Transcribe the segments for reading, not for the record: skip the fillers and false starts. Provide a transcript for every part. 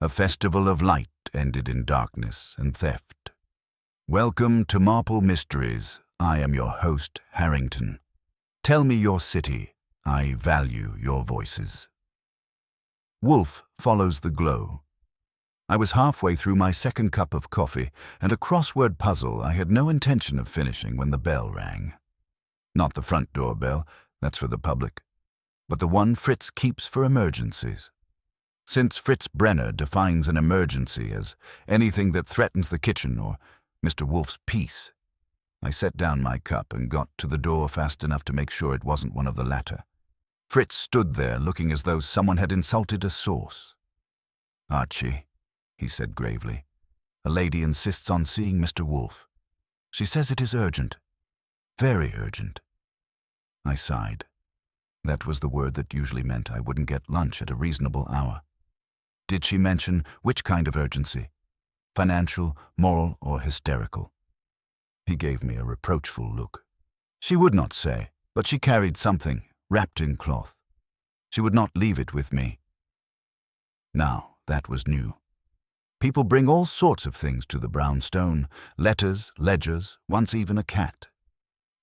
A festival of light ended in darkness and theft. Welcome to Marple Mysteries. I am your host, Harrington. Tell me your city. I value your voices. Wolfe follows the glow. I was halfway through my second cup of coffee and a crossword puzzle I had no intention of finishing when the bell rang. Not the front door bell, that's for the public, but the one Fritz keeps for emergencies. Since Fritz Brenner defines an emergency as anything that threatens the kitchen or Mr. Wolfe's peace, I set down my cup and got to the door fast enough to make sure it wasn't one of the latter. Fritz stood there looking as though someone had insulted a source. "Archie," he said gravely, "a lady insists on seeing Mr. Wolfe. She says it is urgent. Very urgent." I sighed. That was the word that usually meant I wouldn't get lunch at a reasonable hour. Did she mention which kind of urgency? Financial, moral, or hysterical? He gave me a reproachful look. She would not say, but she carried something, wrapped in cloth. She would not leave it with me. Now, that was new. People bring all sorts of things to the brownstone, letters, ledgers, once even a cat.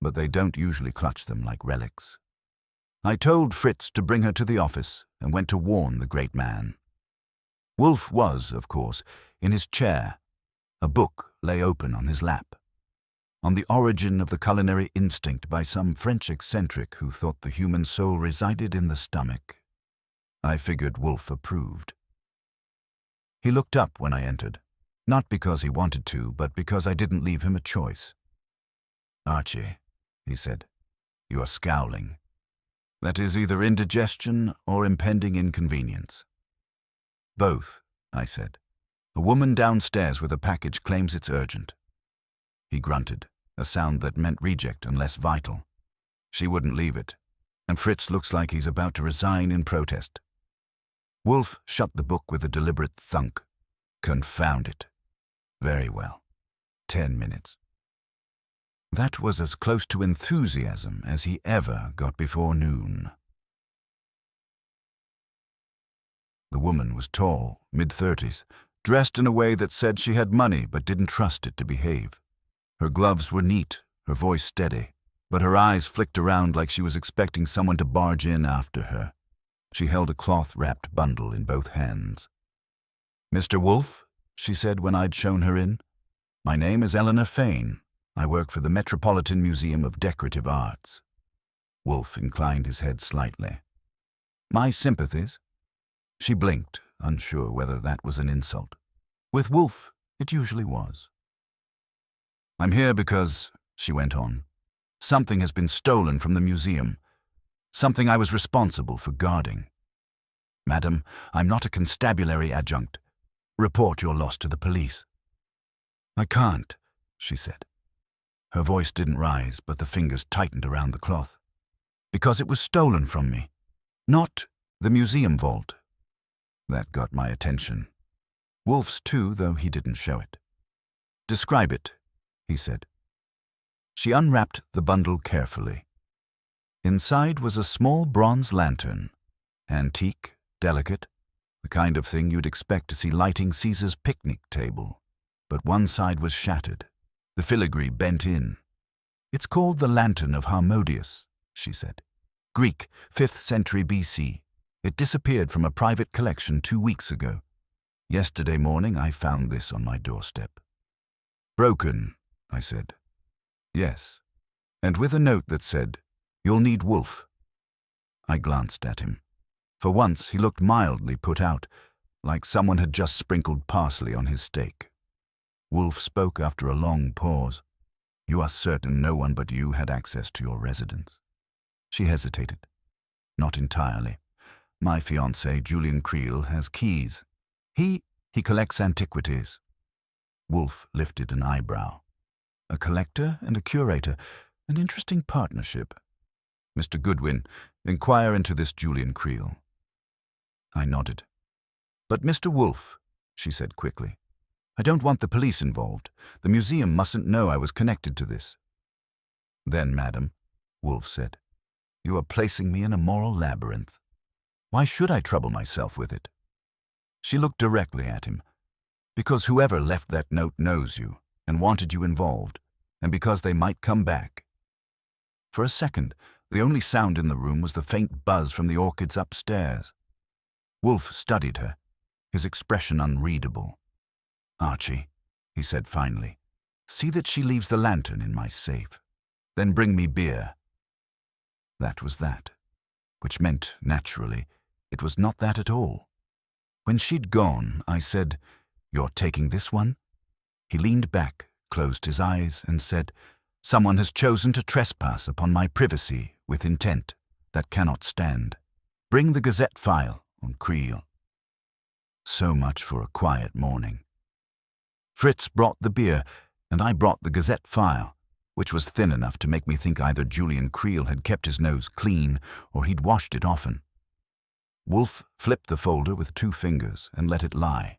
But they don't usually clutch them like relics. I told Fritz to bring her to the office and went to warn the great man. Wolfe was, of course, in his chair. A book lay open on his lap. On the origin of the culinary instinct by some French eccentric who thought the human soul resided in the stomach. I figured Wolfe approved. He looked up when I entered, not because he wanted to, but because I didn't leave him a choice. "Archie," he said, "you are scowling. That is either indigestion or impending inconvenience." "Both," I said. "A woman downstairs with a package claims it's urgent." He grunted, a sound that meant reject unless vital. "She wouldn't leave it, and Fritz looks like he's about to resign in protest." Wolfe shut the book with a deliberate thunk. "Confound it. Very well. 10 minutes." That was as close to enthusiasm as he ever got before noon. The woman was tall, mid-30s, dressed in a way that said she had money but didn't trust it to behave. Her gloves were neat, her voice steady, but her eyes flicked around like she was expecting someone to barge in after her. She held a cloth-wrapped bundle in both hands. "Mr. Wolfe," she said when I'd shown her in. "My name is Eleanor Fane. I work for the Metropolitan Museum of Decorative Arts." Wolfe inclined his head slightly. "My sympathies." She blinked, unsure whether that was an insult. With Wolfe, it usually was. "I'm here because," she went on, "something has been stolen from the museum. Something I was responsible for guarding. Madam, I'm not a constabulary adjunct. Report your loss to the police." "I can't," she said. Her voice didn't rise, but the fingers tightened around the cloth. "Because it was stolen from me. Not the museum vault." That got my attention. Wolfe's too, though he didn't show it. "Describe it," he said. She unwrapped the bundle carefully. Inside was a small bronze lantern. Antique, delicate, the kind of thing you'd expect to see lighting Caesar's picnic table. But one side was shattered, the filigree bent in. "It's called the Lantern of Harmodius," she said. "Greek, 5th century BC. It disappeared from a private collection 2 weeks ago. Yesterday morning I found this on my doorstep." "Broken," I said. "Yes, and with a note that said, 'You'll need Wolfe.'" I glanced at him. For once he looked mildly put out, like someone had just sprinkled parsley on his steak. Wolfe spoke after a long pause. "You are certain no one but you had access to your residence?" She hesitated. "Not entirely. My fiancé, Julian Creel, has keys. He collects antiquities." Wolfe lifted an eyebrow. "A collector and a curator. An interesting partnership. Mr. Goodwin, inquire into this Julian Creel." I nodded. "But Mr. Wolfe," she said quickly, "I don't want the police involved. The museum mustn't know I was connected to this." "Then, madam," Wolfe said, "you are placing me in a moral labyrinth. Why should I trouble myself with it?" She looked directly at him. Because whoever left that note knows you and wanted you involved, and because they might come back. For a second, the only sound in the room was the faint buzz from the orchids upstairs. Wolfe studied her, his expression unreadable. "Archie," he said finally, "see that she leaves the lantern in my safe. Then bring me beer." That was that, which meant, naturally, it was not that at all. When she'd gone, I said, "You're taking this one?" He leaned back, closed his eyes, and said, "Someone has chosen to trespass upon my privacy with intent that cannot stand. Bring the Gazette file on Creel." So much for a quiet morning. Fritz brought the beer, and I brought the Gazette file, which was thin enough to make me think either Julian Creel had kept his nose clean or he'd washed it often. Wolfe flipped the folder with 2 fingers and let it lie.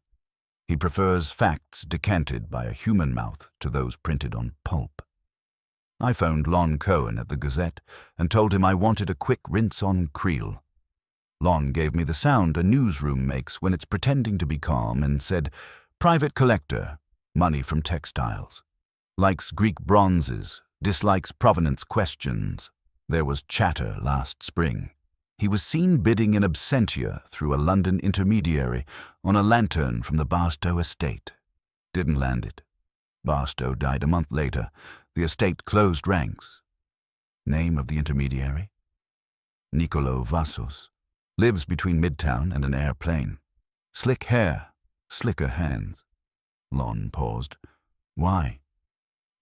He prefers facts decanted by a human mouth to those printed on pulp. I phoned Lon Cohen at the Gazette and told him I wanted a quick rinse on Creel. Lon gave me the sound a newsroom makes when it's pretending to be calm and said, "Private collector, money from textiles. Likes Greek bronzes, dislikes provenance questions. There was chatter last spring. He was seen bidding in absentia through a London intermediary on a lantern from the Barstow estate. Didn't land it. Barstow died a month later. The estate closed ranks. Name of the intermediary? Nicolo Vassos. Lives between Midtown and an airplane. Slick hair, slicker hands." Lon paused. "Why?"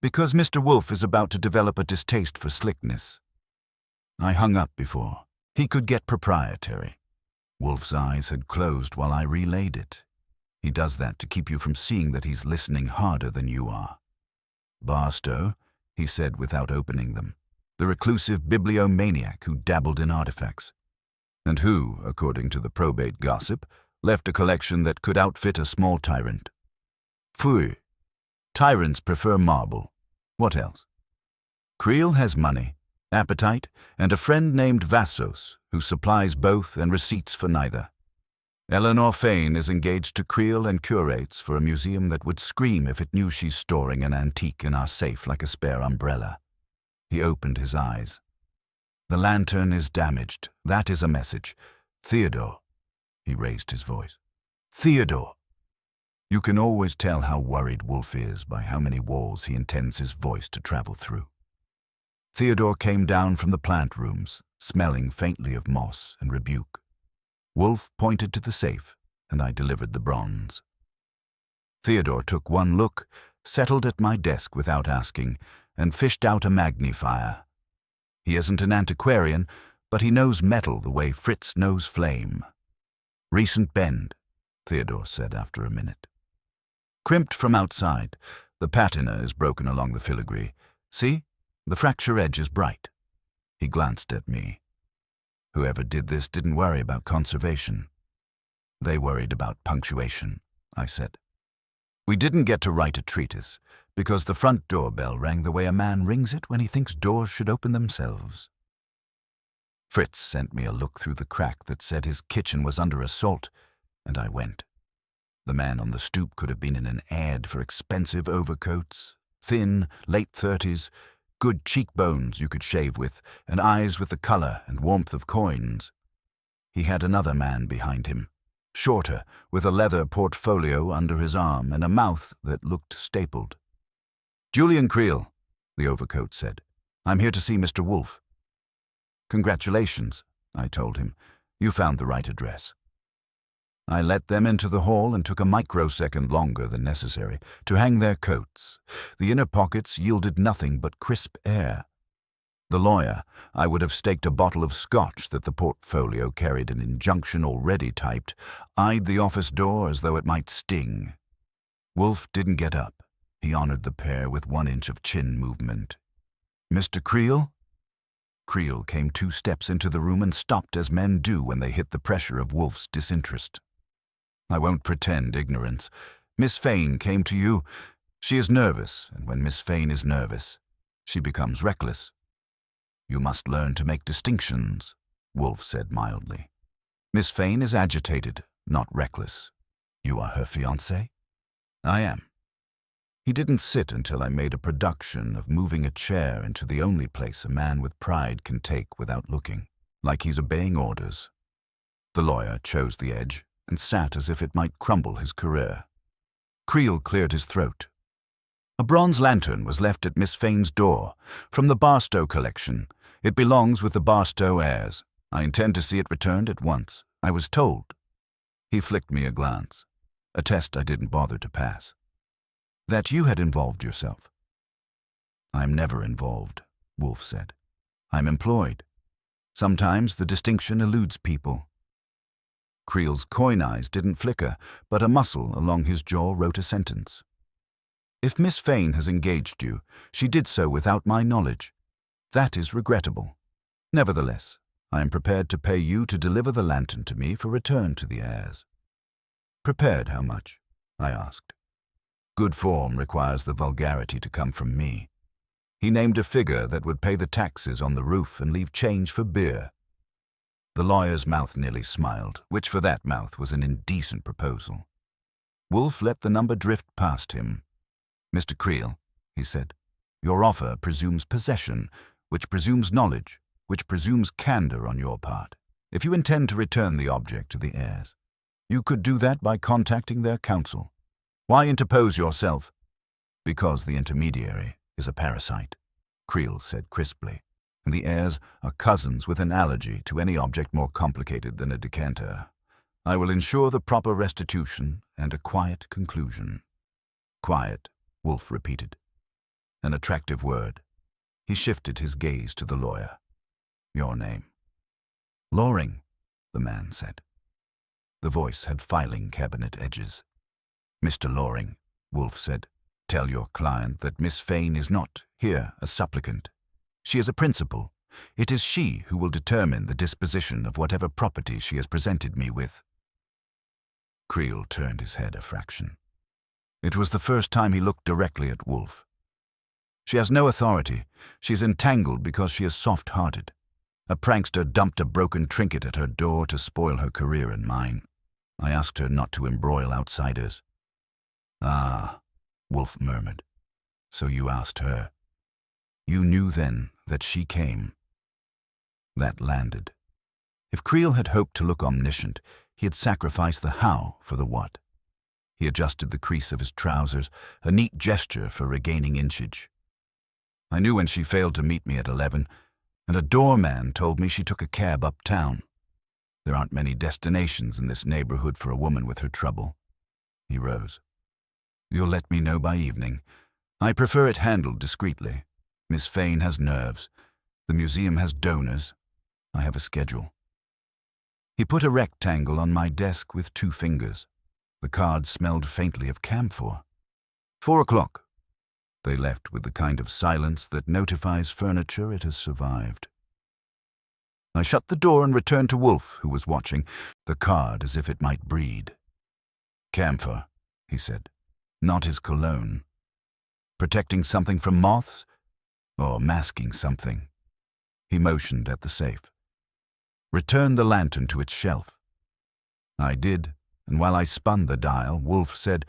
"Because Mr. Wolfe is about to develop a distaste for slickness." I hung up before. He could get proprietary. Wolfe's eyes had closed while I relayed it. He does that to keep you from seeing that he's listening harder than you are. "Barstow," he said without opening them. "The reclusive bibliomaniac who dabbled in artifacts. And who, according to the probate gossip, left a collection that could outfit a small tyrant. Pfui. Tyrants prefer marble. What else? Creel has money, appetite, and a friend named Vassos, who supplies both and receipts for neither. Eleanor Fane is engaged to Creel and curates for a museum that would scream if it knew she's storing an antique in our safe like a spare umbrella." He opened his eyes. "The lantern is damaged. That is a message. Theodore." He raised his voice. "Theodore." You can always tell how worried Wolfe is by how many walls he intends his voice to travel through. Theodore came down from the plant rooms, smelling faintly of moss and rebuke. Wolfe pointed to the safe, and I delivered the bronze. Theodore took one look, settled at my desk without asking, and fished out a magnifier. He isn't an antiquarian, but he knows metal the way Fritz knows flame. "Recent bend," Theodore said after a minute. "Crimped from outside. The patina is broken along the filigree. See? The fracture edge is bright." He glanced at me. "Whoever did this didn't worry about conservation. They worried about punctuation," I said. "We didn't get to write a treatise, because the front doorbell rang the way a man rings it when he thinks doors should open themselves." Fritz sent me a look through the crack that said his kitchen was under assault, and I went. The man on the stoop could have been in an ad for expensive overcoats, thin, late 30s, good cheekbones you could shave with, and eyes with the color and warmth of coins. He had another man behind him, shorter, with a leather portfolio under his arm and a mouth that looked stapled. "Julian Creel," the overcoat said. "I'm here to see Mr. Wolfe." "Congratulations," I told him. "You found the right address." I let them into the hall and took a microsecond longer than necessary to hang their coats. The inner pockets yielded nothing but crisp air. The lawyer, I would have staked a bottle of scotch that the portfolio carried an injunction already typed, eyed the office door as though it might sting. Wolfe didn't get up. He honored the pair with 1 inch of chin movement. "Mr. Creel?" Creel came 2 steps into the room and stopped as men do when they hit the pressure of Wolfe's disinterest. "I won't pretend ignorance. Miss Fane came to you. She is nervous, and when Miss Fane is nervous, she becomes reckless." "You must learn to make distinctions," Wolfe said mildly. "Miss Fane is agitated, not reckless. You are her fiancé? I am. He didn't sit until I made a production of moving a chair into the only place a man with pride can take without looking, like he's obeying orders. The lawyer chose the edge and sat as if it might crumble his career. Creel cleared his throat. A bronze lantern was left at Miss Fane's door, from the Barstow collection. It belongs with the Barstow heirs. I intend to see it returned at once. I was told. He flicked me a glance, a test I didn't bother to pass. That you had involved yourself. I'm never involved, Wolfe said. I'm employed. Sometimes the distinction eludes people. Creel's coin eyes didn't flicker, but a muscle along his jaw wrote a sentence. If Miss Fane has engaged you, she did so without my knowledge. That is regrettable. Nevertheless, I am prepared to pay you to deliver the lantern to me for return to the heirs. Prepared how much? I asked. Good form requires the vulgarity to come from me. He named a figure that would pay the taxes on the roof and leave change for beer. The lawyer's mouth nearly smiled, which for that mouth was an indecent proposal. Wolfe let the number drift past him. Mr. Creel, he said, your offer presumes possession, which presumes knowledge, which presumes candor on your part. If you intend to return the object to the heirs, you could do that by contacting their counsel. Why interpose yourself? Because the intermediary is a parasite, Creel said crisply, and the heirs are cousins with an allergy to any object more complicated than a decanter. I will ensure the proper restitution and a quiet conclusion. Quiet, Wolfe repeated. An attractive word. He shifted his gaze to the lawyer. Your name? Loring, the man said. The voice had filing cabinet edges. Mr. Loring, Wolfe said, tell your client that Miss Fane is not here a supplicant. She is a principal. It is she who will determine the disposition of whatever property she has presented me with. Creel turned his head a fraction. It was the first time he looked directly at Wolfe. She has no authority. She's entangled because she is soft-hearted. A prankster dumped a broken trinket at her door to spoil her career and mine. I asked her not to embroil outsiders. Ah, Wolfe murmured. So you asked her. You knew then that she came. That landed. If Creel had hoped to look omniscient, he had sacrificed the how for the what. He adjusted the crease of his trousers, a neat gesture for regaining inchage. I knew when she failed to meet me at 11, and a doorman told me she took a cab uptown. There aren't many destinations in this neighborhood for a woman with her trouble. He rose. You'll let me know by evening. I prefer it handled discreetly. Miss Fane has nerves. The museum has donors. I have a schedule. He put a rectangle on my desk with 2 fingers. The card smelled faintly of camphor. 4 o'clock. They left with the kind of silence that notifies furniture it has survived. I shut the door and returned to Wolfe, who was watching, the card as if it might breed. Camphor, he said, not his cologne. Protecting something from moths, or masking something. He motioned at the safe. Return the lantern to its shelf. I did, and while I spun the dial, Wolfe said,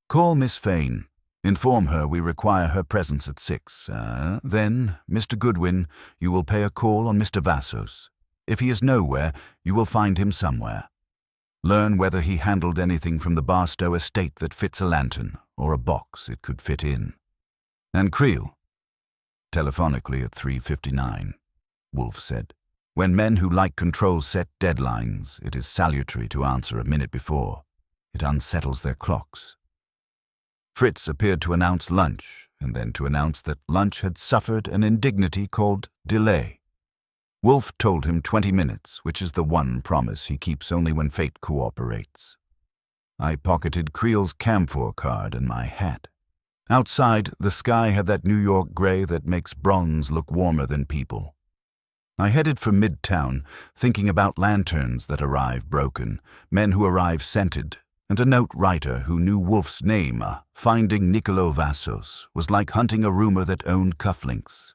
Call Miss Fane. Inform her we require her presence at 6. Then, Mr. Goodwin, you will pay a call on Mr. Vassos. If he is nowhere, you will find him somewhere. Learn whether he handled anything from the Barstow estate that fits a lantern, or a box it could fit in. And Creel. Telephonically at 3:59, Wolfe said. When men who like control set deadlines, it is salutary to answer a minute before. It unsettles their clocks. Fritz appeared to announce lunch, and then to announce that lunch had suffered an indignity called delay. Wolfe told him 20 minutes, which is the one promise he keeps only when fate cooperates. I pocketed Creel's camphor card in my hat. Outside, the sky had that New York gray that makes bronze look warmer than people. I headed for Midtown, thinking about lanterns that arrive broken, men who arrive scented, and a note writer who knew Wolfe's name. Finding Nicolo Vassos was like hunting a rumor that owned cufflinks.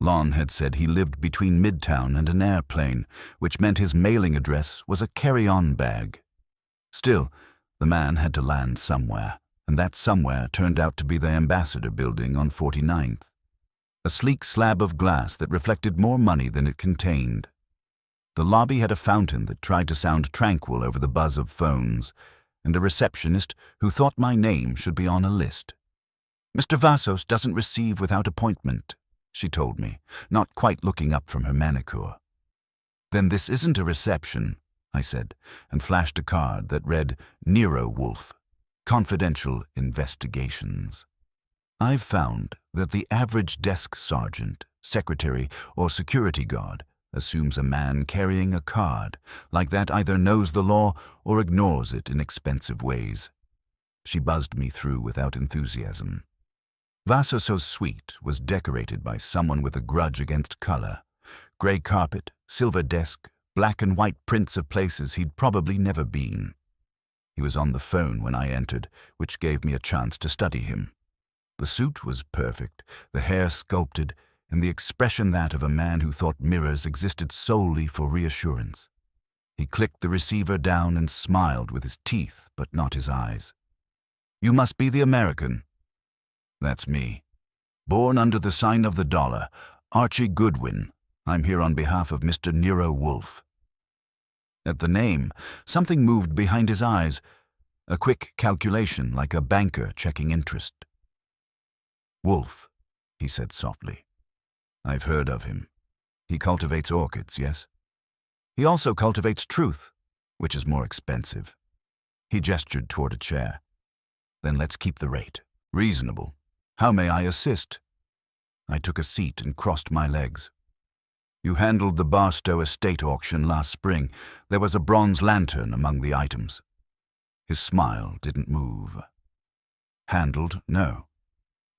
Lon had said he lived between Midtown and an airplane, which meant his mailing address was a carry-on bag. Still, The man had to land somewhere, and that somewhere turned out to be the Ambassador Building on 49th. A sleek slab of glass that reflected more money than it contained. The lobby had a fountain that tried to sound tranquil over the buzz of phones, and a receptionist who thought my name should be on a list. "Mr. Vassos doesn't receive without appointment," she told me, not quite looking up from her manicure. "Then this isn't a reception," I said, and flashed a card that read Nero Wolfe, Confidential Investigations. I've found that the average desk sergeant, secretary, or security guard assumes a man carrying a card like that either knows the law or ignores it in expensive ways. She buzzed me through without enthusiasm. Vassos's suite was decorated by someone with a grudge against color. Gray carpet, silver desk, black and white prints of places he'd probably never been. He was on the phone when I entered, which gave me a chance to study him. The suit was perfect, the hair sculpted, and the expression that of a man who thought mirrors existed solely for reassurance. He clicked the receiver down and smiled with his teeth, but not his eyes. "You must be the American." "That's me. Born under the sign of the dollar, Archie Goodwin. I'm here on behalf of Mr. Nero Wolfe." At the name, something moved behind his eyes, a quick calculation like a banker checking interest. "Wolfe," he said softly. "I've heard of him. He cultivates orchids, yes? He also cultivates truth, which is more expensive." He gestured toward a chair. "Then let's keep the rate reasonable. How may I assist?" I took a seat and crossed my legs. "You handled the Barstow estate auction last spring. There was a bronze lantern among the items." His smile didn't move. "Handled, no.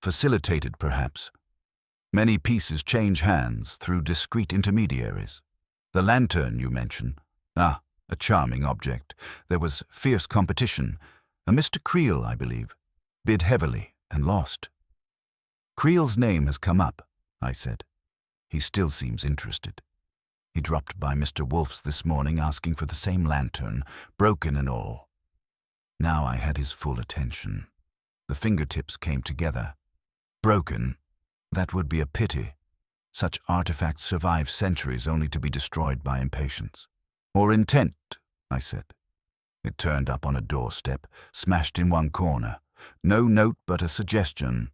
Facilitated, perhaps. Many pieces change hands through discreet intermediaries. The lantern you mention, a charming object. There was fierce competition. A Mr. Creel, I believe, bid heavily and lost." "Creel's name has come up," I said. "He still seems interested. He dropped by Mr. Wolfe's this morning asking for the same lantern, broken and all." Now I had his full attention. The fingertips came together. "Broken? That would be a pity. Such artifacts survive centuries only to be destroyed by impatience." "Or intent," I said. It turned up on a doorstep, smashed in one corner. No note but a suggestion.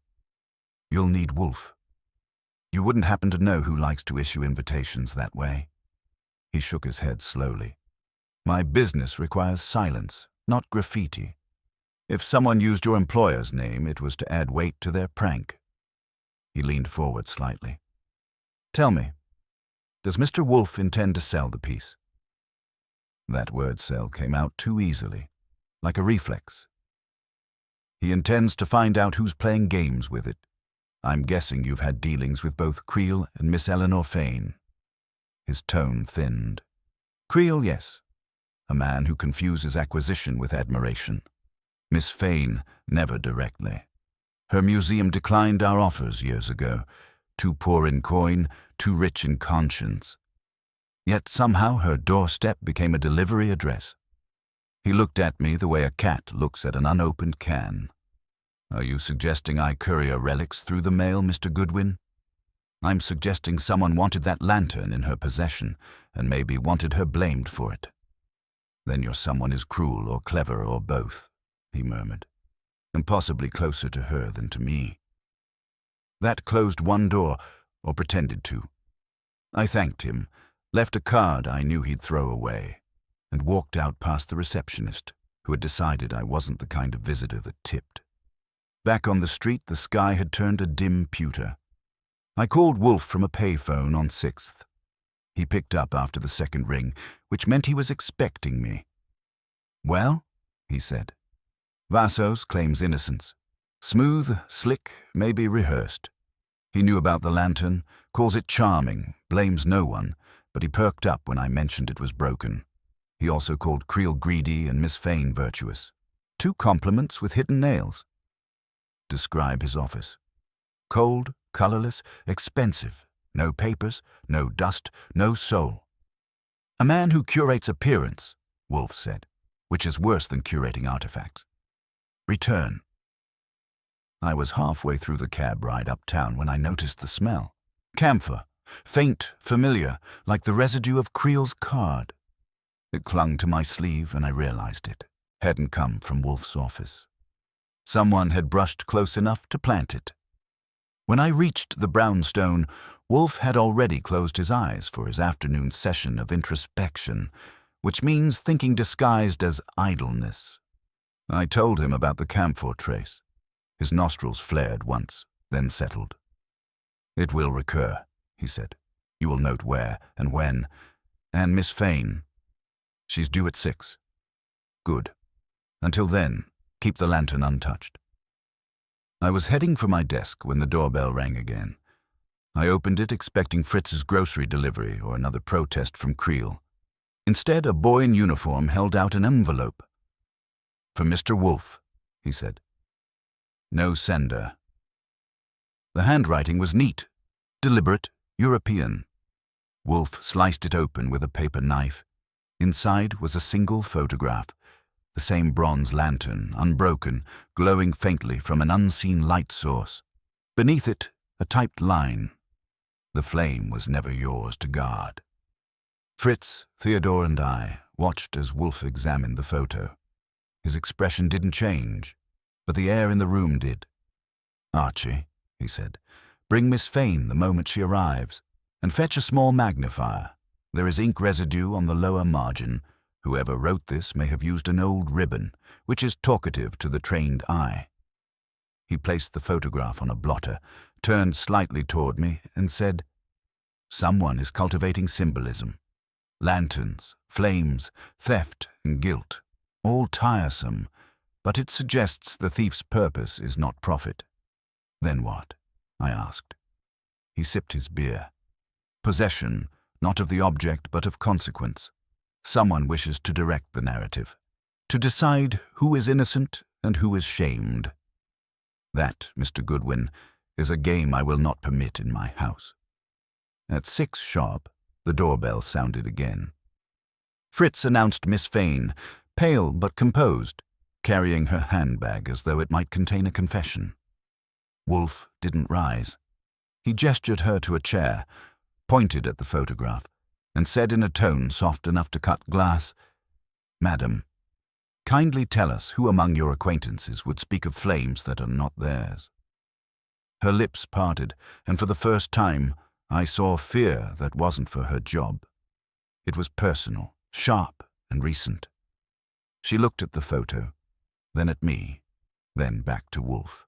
"You'll need Wolfe. You wouldn't happen to know who likes to issue invitations that way?" He shook his head slowly. "My business requires silence, not graffiti. If someone used your employer's name, it was to add weight to their prank." He leaned forward slightly. "Tell me, does Mr. Wolfe intend to sell the piece?" That word "sell" came out too easily, like a reflex. "He intends to find out who's playing games with it. I'm guessing you've had dealings with both Creel and Miss Eleanor Fane." His tone thinned. "Creel, yes. A man who confuses acquisition with admiration. Miss Fane, never directly. Her museum declined our offers years ago. Too poor in coin, too rich in conscience. Yet somehow her doorstep became a delivery address." He looked at me the way a cat looks at an unopened can. "Are you suggesting I courier relics through the mail, Mr. Goodwin?" "I'm suggesting someone wanted that lantern in her possession, and maybe wanted her blamed for it." "Then your someone is cruel or clever or both," he murmured, "and possibly closer to her than to me." That closed one door, or pretended to. I thanked him, left a card I knew he'd throw away, and walked out past the receptionist, who had decided I wasn't the kind of visitor that tipped. Back on the street, the sky had turned a dim pewter. I called Wolfe from a payphone on 6th. He picked up after the second ring, which meant he was expecting me. "Well?" he said. "Vassos claims innocence. Smooth, slick, maybe rehearsed. He knew about the lantern, calls it charming, blames no one, but he perked up when I mentioned it was broken. He also called Creel greedy and Miss Fane virtuous. 2 compliments with hidden nails." "Describe his office." "Cold, colorless, expensive. No papers, no dust, no soul." "A man who curates appearance," Wolfe said. which is worse than curating artifacts. Return. I was halfway through the cab ride uptown when I noticed the smell. Camphor, faint, familiar, like the residue of Creel's card. It clung to my sleeve and I realized it hadn't come from Wolfe's office. Someone had brushed close enough to plant it. When I reached the brownstone, Wolfe had already closed his eyes for his afternoon session of introspection, which means thinking disguised as idleness. I told him about the camphor trace. His nostrils flared once, then settled. "It will recur," he said. "You will note where and when. And Miss Fane, she's due at 6. Good. Until then, keep the lantern untouched." I was heading for my desk when the doorbell rang again. I opened it expecting Fritz's grocery delivery or another protest from Creel. Instead, a boy in uniform held out an envelope. "For Mr. Wolfe," he said. "No sender." The handwriting was neat, deliberate, European. Wolfe sliced it open with a paper knife. Inside was a single photograph, the same bronze lantern, unbroken, glowing faintly from an unseen light source. Beneath it, a typed line. "The flame was never yours to guard." Fritz, Theodore, and I watched as Wolfe examined the photo. His expression didn't change, but the air in the room did. "Archie," he said, "bring Miss Fane the moment she arrives, and fetch a small magnifier. There is ink residue on the lower margin. Whoever wrote this may have used an old ribbon, which is talkative to the trained eye." He placed the photograph on a blotter, turned slightly toward me, and said, "Someone is cultivating symbolism. Lanterns, flames, theft, and guilt. All tiresome, but it suggests the thief's purpose is not profit." "Then what?" I asked. He sipped his beer. "Possession, not of the object but of consequence. Someone wishes to direct the narrative, to decide who is innocent and who is shamed. That, Mr. Goodwin, is a game I will not permit in my house." At 6 sharp, the doorbell sounded again. Fritz announced Miss Fane, pale but composed, carrying her handbag as though it might contain a confession. Wolfe didn't rise. He gestured her to a chair, pointed at the photograph, and said in a tone soft enough to cut glass, "Madam, kindly tell us who among your acquaintances would speak of flames that are not theirs." Her lips parted, and for the first time, I saw fear that wasn't for her job. It was personal, sharp, and recent. She looked at the photo, then at me, then back to Wolfe.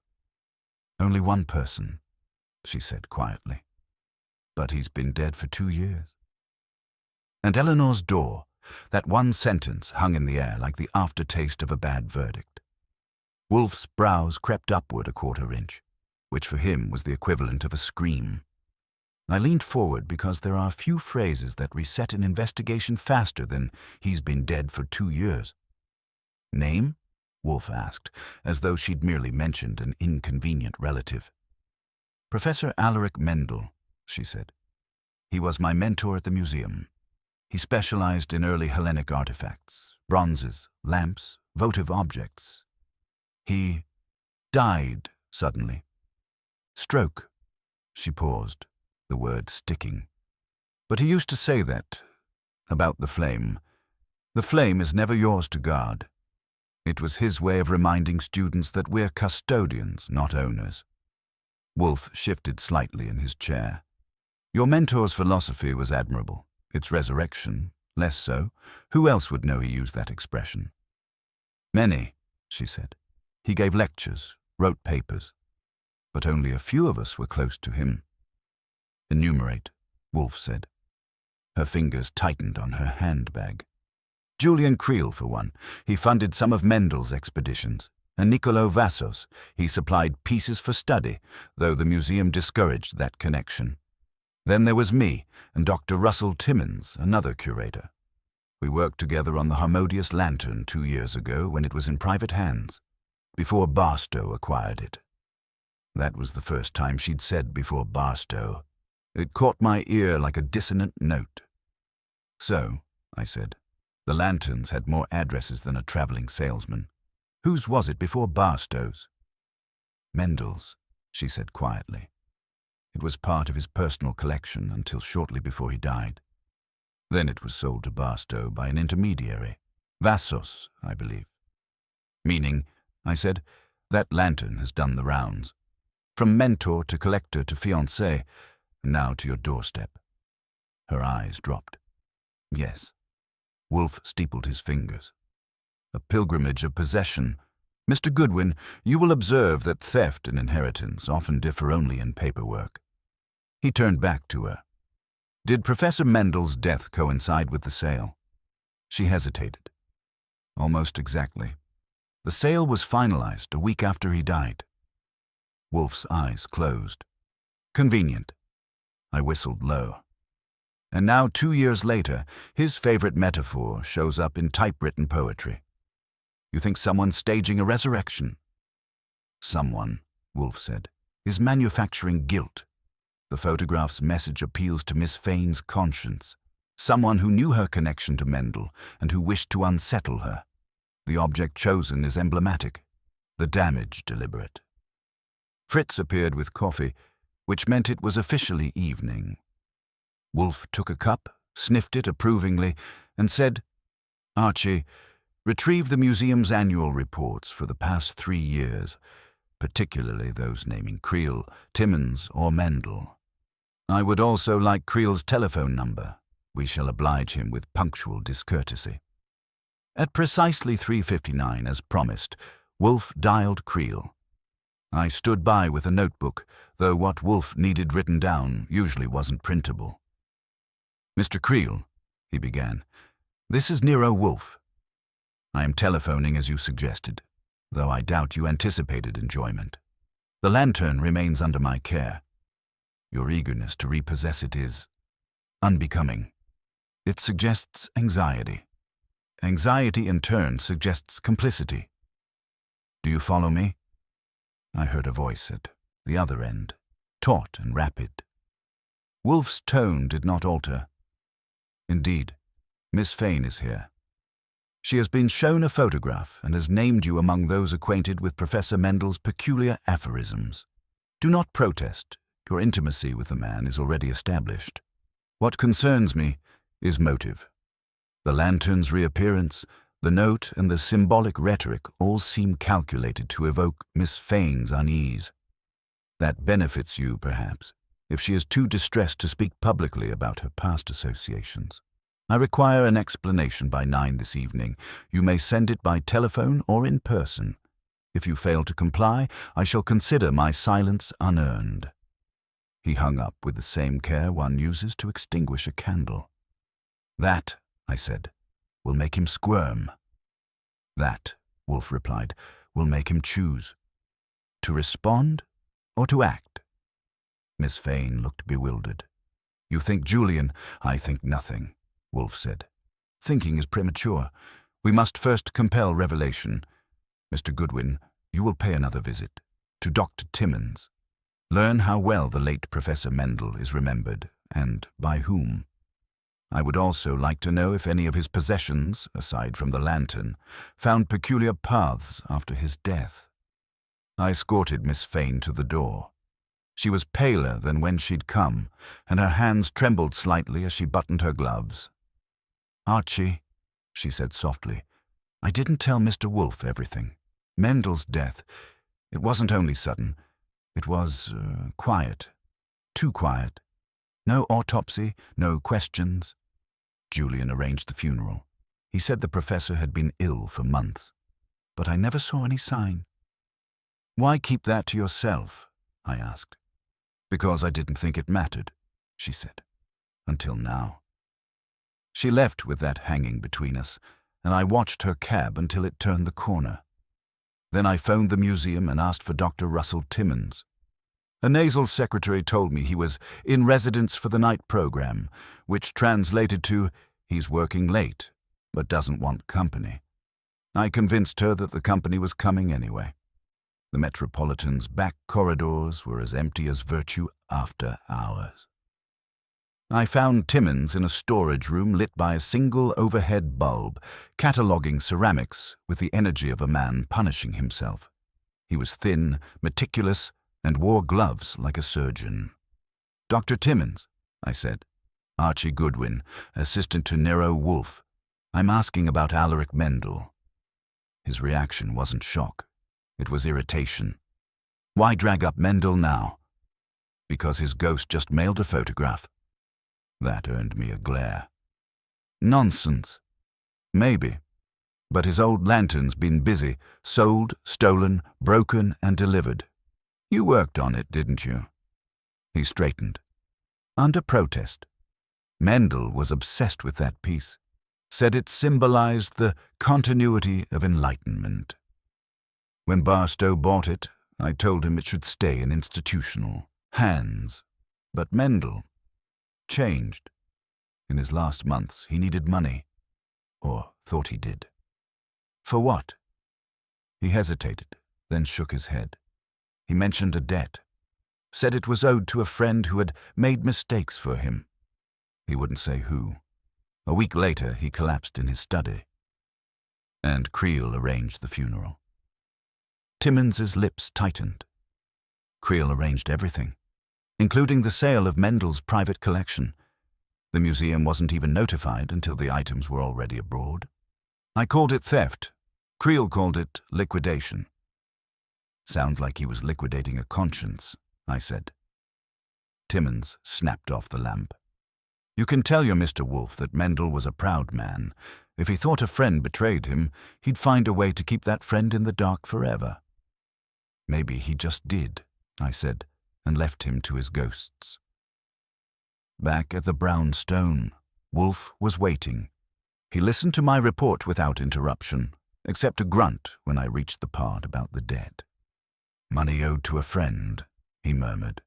"Only one person," she said quietly. "But he's been dead for 2 years." And Eleanor's door, that one sentence hung in the air like the aftertaste of a bad verdict. Wolfe's brows crept upward a 1/4 inch, which for him was the equivalent of a scream. I leaned forward because there are few phrases that reset an investigation faster than "he's been dead for 2 years." "Name?" Wolfe asked, as though she'd merely mentioned an inconvenient relative. "Professor Alaric Mendel," she said. "He was my mentor at the museum. He specialized in early Hellenic artifacts, bronzes, lamps, votive objects. He died suddenly. Stroke." She paused, the word sticking. "But he used to say that, about the flame. The flame is never yours to guard. It was his way of reminding students that we're custodians, not owners." Wolfe shifted slightly in his chair. "Your mentor's philosophy was admirable. Its resurrection, less so. Who else would know he used that expression?" "Many," she said. "He gave lectures, wrote papers. But only a few of us were close to him." "Enumerate," Wolfe said. Her fingers tightened on her handbag. "Julian Creel, for one. He funded some of Mendel's expeditions. And Niccolo Vassos. He supplied pieces for study, though the museum discouraged that connection. Then there was me and Dr. Russell Timmins, another curator. We worked together on the Harmodius lantern 2 years ago when it was in private hands, before Barstow acquired it." That was the first time she'd said "before Barstow." It caught my ear like a dissonant note. "So," I said, The lanterns had more addresses than a traveling salesman. Whose was it before Barstow's? Mendel's, she said quietly. It was part of his personal collection until shortly before he died. Then it was sold to Barstow by an intermediary. Vassos, I believe. Meaning, I said, that lantern has done the rounds. From mentor to collector to fiancé, and now to your doorstep. Her eyes dropped. Yes. Wolfe steepled his fingers. A pilgrimage of possession. Mr. Goodwin, you will observe that theft and inheritance often differ only in paperwork. He turned back to her. Did Professor Mendel's death coincide with the sale? She hesitated. Almost exactly. The sale was finalized a week after he died. Wolfe's eyes closed. Convenient. I whistled low. And now, 2 years later, his favorite metaphor shows up in typewritten poetry. You think someone's staging a resurrection? Someone, Wolfe said, is manufacturing guilt. The photograph's message appeals to Miss Fane's conscience. Someone who knew her connection to Mendel and who wished to unsettle her. The object chosen is emblematic, the damage deliberate. Fritz appeared with coffee, which meant it was officially evening. Wolfe took a cup, sniffed it approvingly, and said, Archie, retrieve the museum's annual reports for the past 3 years, particularly those naming Creel, Timmins, or Mendel. I would also like Creel's telephone number. We shall oblige him with punctual discourtesy. At precisely 3:59, as promised, Wolfe dialed Creel. I stood by with a notebook, though what Wolfe needed written down usually wasn't printable. Mr. Creel, he began, this is Nero Wolfe. I am telephoning as you suggested, though I doubt you anticipated enjoyment. The lantern remains under my care. Your eagerness to repossess it is unbecoming. It suggests anxiety. Anxiety in turn suggests complicity. Do you follow me? I heard a voice at the other end, taut and rapid. Wolfe's tone did not alter. Indeed, Miss Fane is here. She has been shown a photograph and has named you among those acquainted with Professor Mendel's peculiar aphorisms. Do not protest. Your intimacy with the man is already established. What concerns me is motive. The lantern's reappearance, the note, and the symbolic rhetoric all seem calculated to evoke Miss Fane's unease. That benefits you, perhaps, if she is too distressed to speak publicly about her past associations. I require an explanation by 9 this evening. You may send it by telephone or in person. If you fail to comply, I shall consider my silence unearned. He hung up with the same care one uses to extinguish a candle. That, I said, will make him squirm. That, Wolfe replied, will make him choose. To respond or to act? Miss Fane looked bewildered. You think Julian, I think nothing, Wolfe said. Thinking is premature. We must first compel revelation. Mr. Goodwin, you will pay another visit to Dr. Timmins. Learn how well the late Professor Mendel is remembered, and by whom. I would also like to know if any of his possessions, aside from the lantern, found peculiar paths after his death. I escorted Miss Fane to the door. She was paler than when she'd come, and her hands trembled slightly as she buttoned her gloves. Archie, she said softly, I didn't tell Mr. Wolfe everything. Mendel's death, it wasn't only sudden. It was quiet. Too quiet. No autopsy, no questions. Julian arranged the funeral. He said the professor had been ill for months, but I never saw any sign. Why keep that to yourself? I asked. Because I didn't think it mattered, she said. Until now. She left with that hanging between us, and I watched her cab until it turned the corner. Then I phoned the museum and asked for Dr. Russell Timmins. A nasal secretary told me he was in residence for the night program, which translated to, he's working late, but doesn't want company. I convinced her that the company was coming anyway. The Metropolitan's back corridors were as empty as virtue after hours. I found Timmins in a storage room lit by a single overhead bulb, cataloguing ceramics with the energy of a man punishing himself. He was thin, meticulous, and wore gloves like a surgeon. "Dr. Timmins," I said. "Archie Goodwin, assistant to Nero Wolfe. I'm asking about Alaric Mendel." His reaction wasn't shock. It was irritation. Why drag up Mendel now? Because his ghost just mailed a photograph. That earned me a glare. Nonsense. Maybe. But his old lantern's been busy, sold, stolen, broken, and delivered. You worked on it, didn't you? He straightened. Under protest. Mendel was obsessed with that piece. Said it symbolized the continuity of enlightenment. When Barstow bought it, I told him it should stay in institutional hands. But Mendel changed. In his last months, he needed money. Or thought he did. For what? He hesitated, then shook his head. He mentioned a debt. Said it was owed to a friend who had made mistakes for him. He wouldn't say who. A week later, he collapsed in his study. And Creel arranged the funeral. Timmons's lips tightened. Creel arranged everything, including the sale of Mendel's private collection. The museum wasn't even notified until the items were already abroad. I called it theft. Creel called it liquidation. Sounds like he was liquidating a conscience, I said. Timmons snapped off the lamp. You can tell your Mr. Wolfe that Mendel was a proud man. If he thought a friend betrayed him, he'd find a way to keep that friend in the dark forever. Maybe he just did, I said, and left him to his ghosts. Back at the brown stone, Wolfe was waiting. He listened to my report without interruption, except a grunt when I reached the part about the debt. Money owed to a friend, he murmured.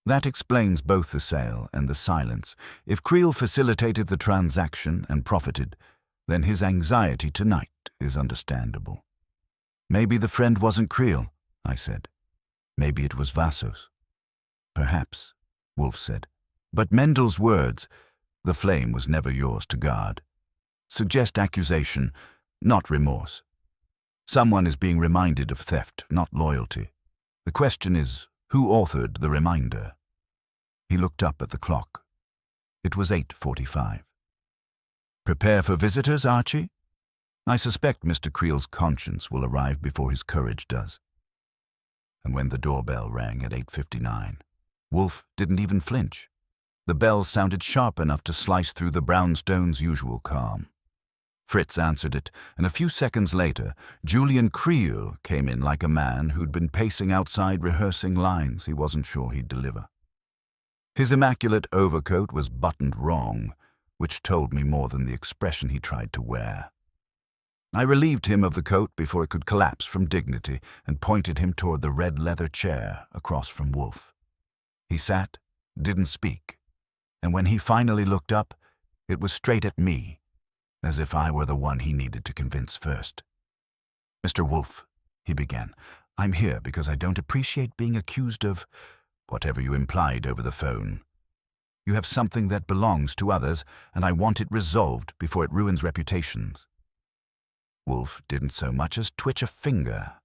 That explains both the sale and the silence. If Creel facilitated the transaction and profited, then his anxiety tonight is understandable. Maybe the friend wasn't Creel, I said. Maybe it was Vassos. Perhaps, Wolfe said. But Mendel's words, the flame was never yours to guard, suggest accusation, not remorse. Someone is being reminded of theft, not loyalty. The question is, who authored the reminder? He looked up at the clock. It was 8:45. Prepare for visitors, Archie? I suspect Mr. Creel's conscience will arrive before his courage does. And when the doorbell rang at 8:59, Wolfe didn't even flinch. The bell sounded sharp enough to slice through the brownstone's usual calm. Fritz answered it, and a few seconds later, Julian Creel came in like a man who'd been pacing outside rehearsing lines he wasn't sure he'd deliver. His immaculate overcoat was buttoned wrong, which told me more than the expression he tried to wear. I relieved him of the coat before it could collapse from dignity and pointed him toward the red leather chair across from Wolfe. He sat, didn't speak, and when he finally looked up, it was straight at me, as if I were the one he needed to convince first. "Mr. Wolfe," he began, "I'm here because I don't appreciate being accused of whatever you implied over the phone. You have something that belongs to others, and I want it resolved before it ruins reputations." Wolfe didn't so much as twitch a finger.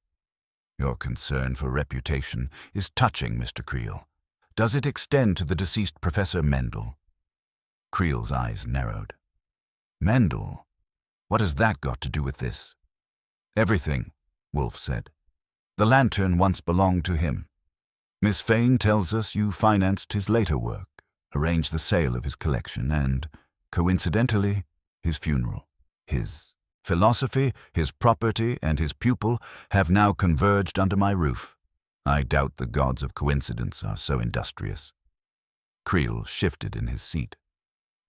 "Your concern for reputation is touching, Mr. Creel. Does it extend to the deceased Professor Mendel?" Creel's eyes narrowed. "Mendel? What has that got to do with this?" "Everything," Wolfe said. "The lantern once belonged to him. Miss Fane tells us you financed his later work, arranged the sale of his collection, and, coincidentally, his funeral. His philosophy, his property, and his pupil have now converged under my roof. I doubt the gods of coincidence are so industrious." Creel shifted in his seat.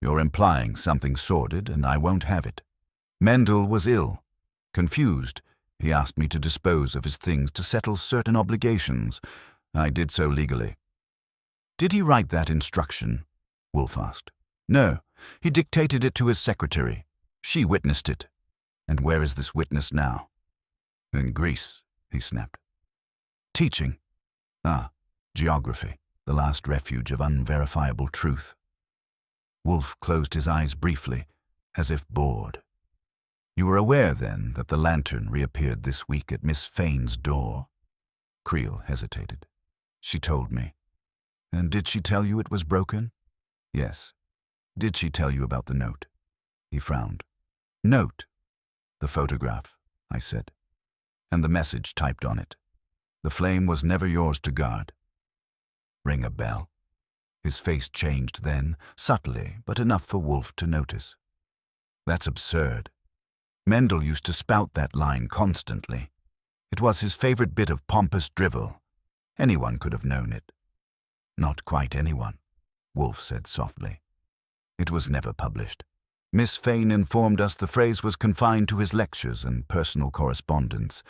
"You're implying something sordid, and I won't have it. Mendel was ill. Confused, he asked me to dispose of his things to settle certain obligations. I did so legally." "Did he write that instruction?" Wolfe asked. "No, he dictated it to his secretary. She witnessed it. And where is this witness now?" "In Greece," he snapped. "Teaching." "Ah, geography, the last refuge of unverifiable truth." Wolfe closed his eyes briefly, as if bored. You were aware, then, that the lantern reappeared this week at Miss Fane's door? Creel hesitated. She told me. And did she tell you it was broken? Yes. Did she tell you about the note? He frowned. Note? The photograph, I said. And the message typed on it. The flame was never yours to guard. Ring a bell. His face changed then, subtly, but enough for Wolfe to notice. That's absurd. Mendel used to spout that line constantly. It was his favorite bit of pompous drivel. Anyone could have known it. Not quite anyone, Wolfe said softly. It was never published. Miss Fane informed us the phrase was confined to his lectures and personal correspondence.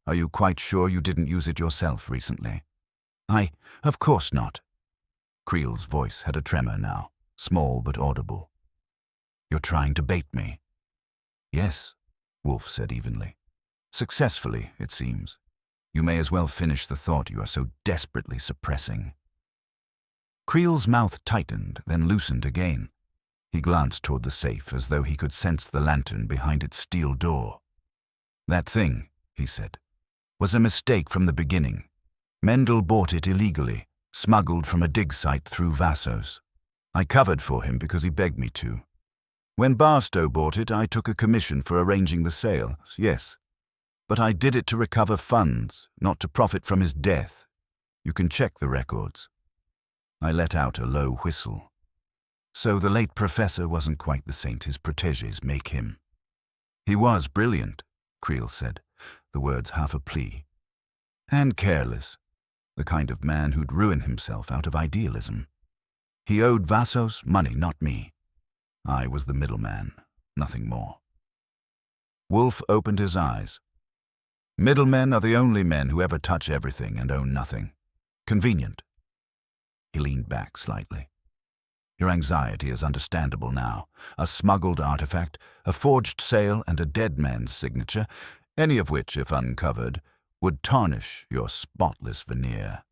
Are you quite sure you didn't use it yourself recently? Of course not. Creel's voice had a tremor now, small but audible. You're trying to bait me. Yes, Wolfe said evenly. Successfully, it seems. You may as well finish the thought you are so desperately suppressing. Creel's mouth tightened, then loosened again. He glanced toward the safe as though he could sense the lantern behind its steel door. That thing, he said, was a mistake from the beginning. Mendel bought it illegally, smuggled from a dig site through Vassos. I covered for him because he begged me to. When Barstow bought it, I took a commission for arranging the sale, yes. But I did it to recover funds, not to profit from his death. You can check the records. I let out a low whistle. So the late professor wasn't quite the saint his protégés make him. He was brilliant, Creel said, the words half a plea. And careless, the kind of man who'd ruin himself out of idealism. He owed Vassos money, not me. I was the middleman, nothing more. Wolfe opened his eyes. Middlemen are the only men who ever touch everything and own nothing. Convenient. He leaned back slightly. Your anxiety is understandable now. A smuggled artifact, a forged sale, and a dead man's signature, any of which, if uncovered, would tarnish your spotless veneer.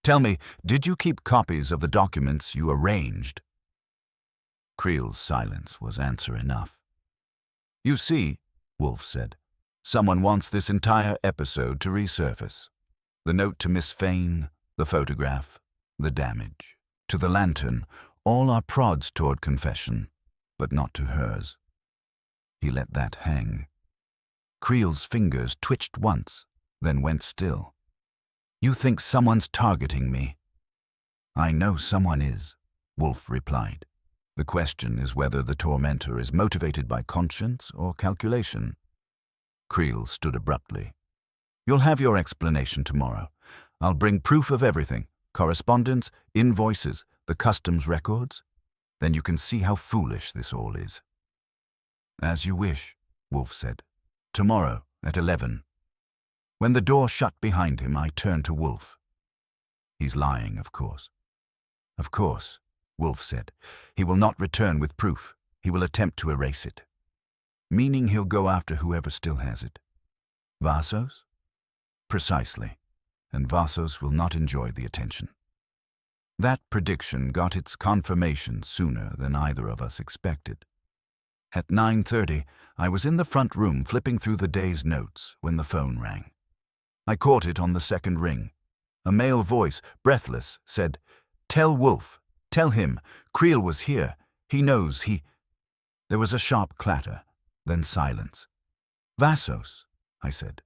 Tell me, did you keep copies of the documents you arranged? Creel's silence was answer enough. You see, Wolfe said, someone wants this entire episode to resurface. The note to Miss Fane, the photograph, the damage. To the lantern, all are prods toward confession, but not to hers. He let that hang. Creel's fingers twitched once, then went still. You think someone's targeting me? I know someone is, Wolfe replied. The question is whether the tormentor is motivated by conscience or calculation. Creel stood abruptly. You'll have your explanation tomorrow. I'll bring proof of everything, correspondence, invoices, the customs records. Then you can see how foolish this all is. As you wish, Wolfe said. Tomorrow at 11. When the door shut behind him, I turned to Wolfe. He's lying, of course. Of course, Wolfe said. He will not return with proof. He will attempt to erase it. Meaning he'll go after whoever still has it. Vassos? Precisely. And Vassos will not enjoy the attention. That prediction got its confirmation sooner than either of us expected. At 9:30, I was in the front room flipping through the day's notes when the phone rang. I caught it on the second ring. A male voice, breathless, said, Tell Wolfe, tell him, Creel was here. He knows, There was a sharp clatter, then silence. Vassos, I said.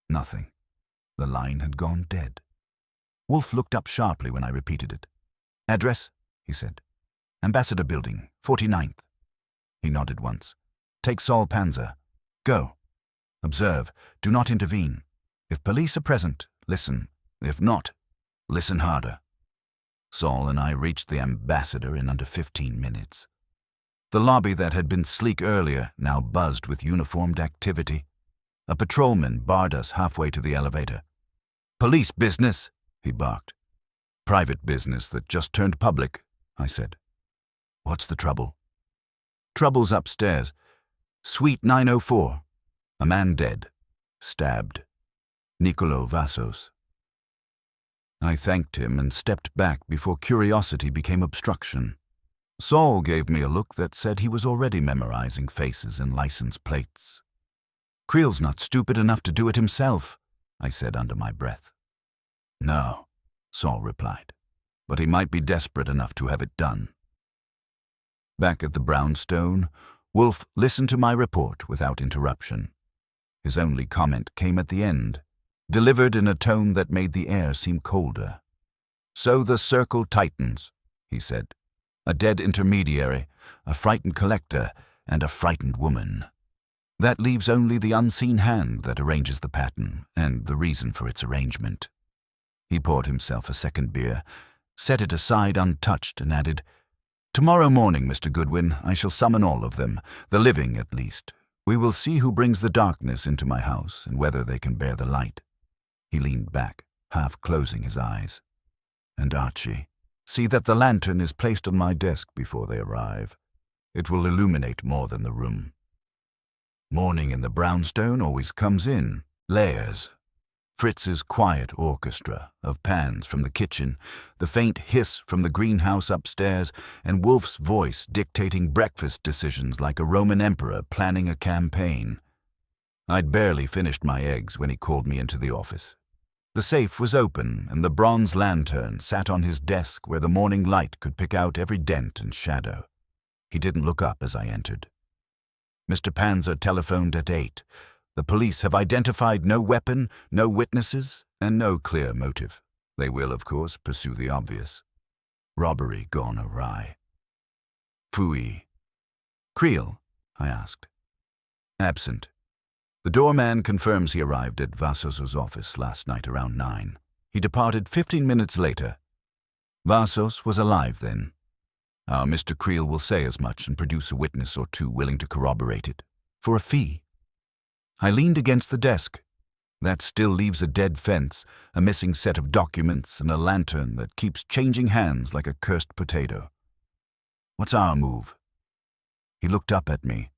Nothing. The line had gone dead. Wolfe looked up sharply when I repeated it. Address, he said. Ambassador Building, 49th. He nodded once. Take Saul Panzer. Go. Observe. Do not intervene. If police are present, listen. If not, listen harder. Saul and I reached the ambassador in under 15 minutes. The lobby that had been sleek earlier now buzzed with uniformed activity. A patrolman barred us halfway to the elevator. Police business, he barked. Private business that just turned public, I said. What's the trouble? Trouble's upstairs. Suite 904. A man dead. Stabbed. Nicolo Vassos. I thanked him and stepped back before curiosity became obstruction. Saul gave me a look that said he was already memorizing faces and license plates. "Creel's not stupid enough to do it himself," I said under my breath. "No," Saul replied, "but he might be desperate enough to have it done." Back at the brownstone, Wolfe listened to my report without interruption. His only comment came at the end, delivered in a tone that made the air seem colder. "So the circle tightens," he said. "A dead intermediary, a frightened collector, and a frightened woman. That leaves only the unseen hand that arranges the pattern and the reason for its arrangement." He poured himself a second beer, set it aside untouched, and added, "Tomorrow morning, Mr. Goodwin, I shall summon all of them, the living at least. We will see who brings the darkness into my house and whether they can bear the light." He leaned back, half closing his eyes. "And Archie, see that the lantern is placed on my desk before they arrive. It will illuminate more than the room." Morning in the brownstone always comes in layers. Fritz's quiet orchestra of pans from the kitchen, the faint hiss from the greenhouse upstairs, and Wolfe's voice dictating breakfast decisions like a Roman emperor planning a campaign. I'd barely finished my eggs when he called me into the office. The safe was open, and the bronze lantern sat on his desk where the morning light could pick out every dent and shadow. He didn't look up as I entered. "Mr. Panzer telephoned at 8. The police have identified no weapon, no witnesses, and no clear motive. They will, of course, pursue the obvious. Robbery gone awry." "Phooey." "Creel?" I asked. "Absent. The doorman confirms he arrived at Vassos' office last night around 9. He departed 15 minutes later. Vassos was alive then. Our Mr. Creel will say as much and produce a witness or two willing to corroborate it, for a fee." I leaned against the desk. That still leaves a dead fence, a missing set of documents, and a lantern that keeps changing hands like a cursed potato. "What's our move?" He looked up at me,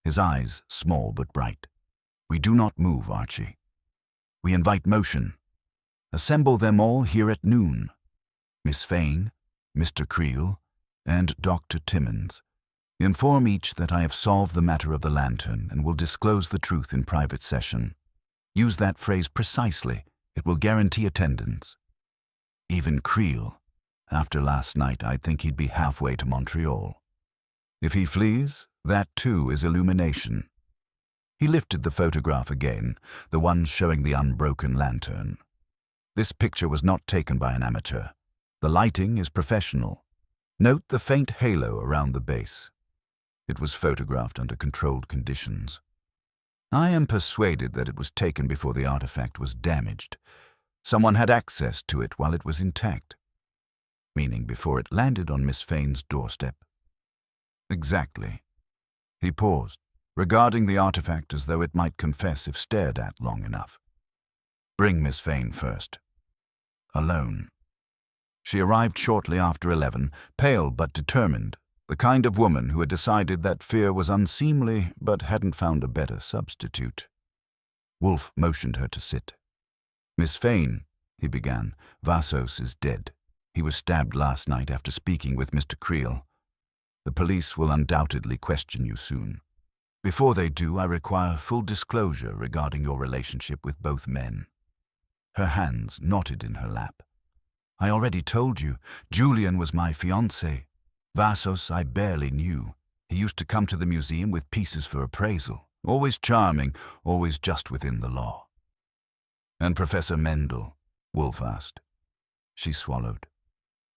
his eyes small but bright. "We do not move, Archie. We invite motion. Assemble them all here at noon. Miss Fane, Mr. Creel, and Dr. Timmins. Inform each that I have solved the matter of the lantern and will disclose the truth in private session. Use that phrase precisely. It will guarantee attendance. Even Creel. After last night, I think he'd be halfway to Montreal. If he flees, that too is illumination." He lifted the photograph again, the one showing the unbroken lantern. "This picture was not taken by an amateur. The lighting is professional. Note the faint halo around the base. It was photographed under controlled conditions. I am persuaded that it was taken before the artifact was damaged. Someone had access to it while it was intact, meaning before it landed on Miss Fane's doorstep." "Exactly." He paused, regarding the artifact as though it might confess if stared at long enough. "Bring Miss Fane first." "Alone." She arrived shortly after 11, pale but determined, the kind of woman who had decided that fear was unseemly but hadn't found a better substitute. Wolfe motioned her to sit. "Miss Fane," he began, "Vassos is dead. He was stabbed last night after speaking with Mr. Creel. The police will undoubtedly question you soon. Before they do, I require full disclosure regarding your relationship with both men." Her hands knotted in her lap. "I already told you, Julian was my fiancé. Vassos I barely knew. He used to come to the museum with pieces for appraisal. Always charming, always just within the law." "And Professor Mendel?" Wolfe asked. She swallowed.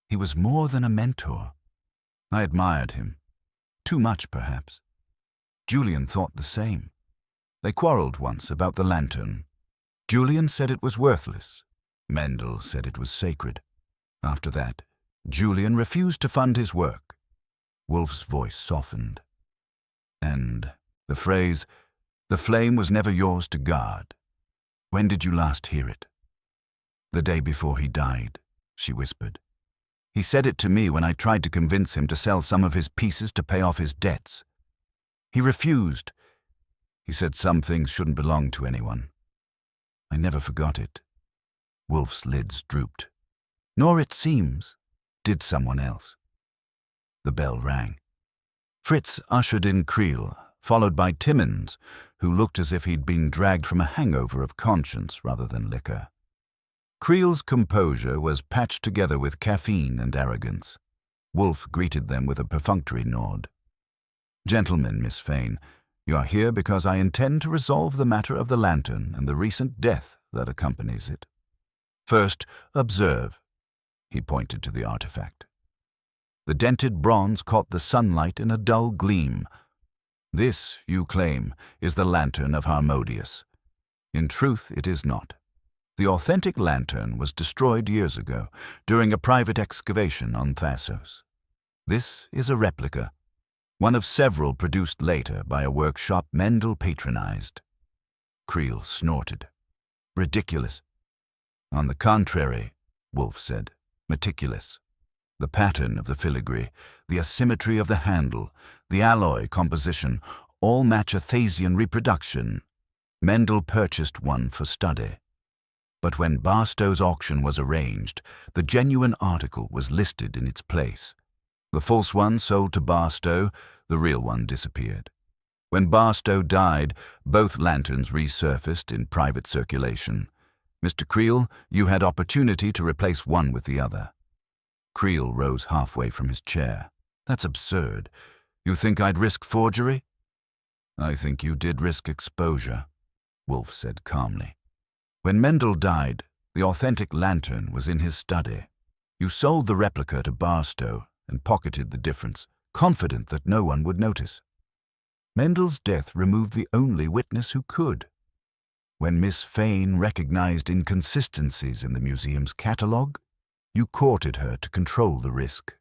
"He was more than a mentor. I admired him. Too much, perhaps. Julian thought the same. They quarreled once about the lantern. Julian said it was worthless. Mendel said it was sacred. After that, Julian refused to fund his work." Wolfe's voice softened. "And the phrase, 'the flame was never yours to guard.' When did you last hear it?" "The day before he died," she whispered. "He said it to me when I tried to convince him to sell some of his pieces to pay off his debts. He refused. He said some things shouldn't belong to anyone. I never forgot it." Wolfe's lids drooped. "Nor, it seems, did someone else." The bell rang. Fritz ushered in Creel, followed by Timmins, who looked as if he'd been dragged from a hangover of conscience rather than liquor. Creel's composure was patched together with caffeine and arrogance. Wolfe greeted them with a perfunctory nod. "Gentlemen, Miss Fane, you are here because I intend to resolve the matter of the lantern and the recent death that accompanies it. First, observe." He pointed to the artifact. The dented bronze caught the sunlight in a dull gleam. This, you claim, is the lantern of Harmodius. In truth, it is not. The authentic lantern was destroyed years ago during a private excavation on Thassos. This is a replica, one of several produced later by a workshop Mendel patronized. Creel snorted. "Ridiculous." "On the contrary," Wolfe said, "meticulous. The pattern of the filigree, the asymmetry of the handle, the alloy composition, all match a Thasian reproduction. Mendel purchased one for study. But when Barstow's auction was arranged, the genuine article was listed in its place. The false one sold to Barstow, the real one disappeared. When Barstow died, both lanterns resurfaced in private circulation. Mr. Creel, you had opportunity to replace one with the other." Creel rose halfway from his chair. "That's absurd. You think I'd risk forgery?" "I think you did risk exposure," Wolfe said calmly. "When Mendel died, the authentic lantern was in his study. You sold the replica to Barstow and pocketed the difference, confident that no one would notice. Mendel's death removed the only witness who could. When Miss Fane recognized inconsistencies in the museum's catalogue, you courted her to control the risk.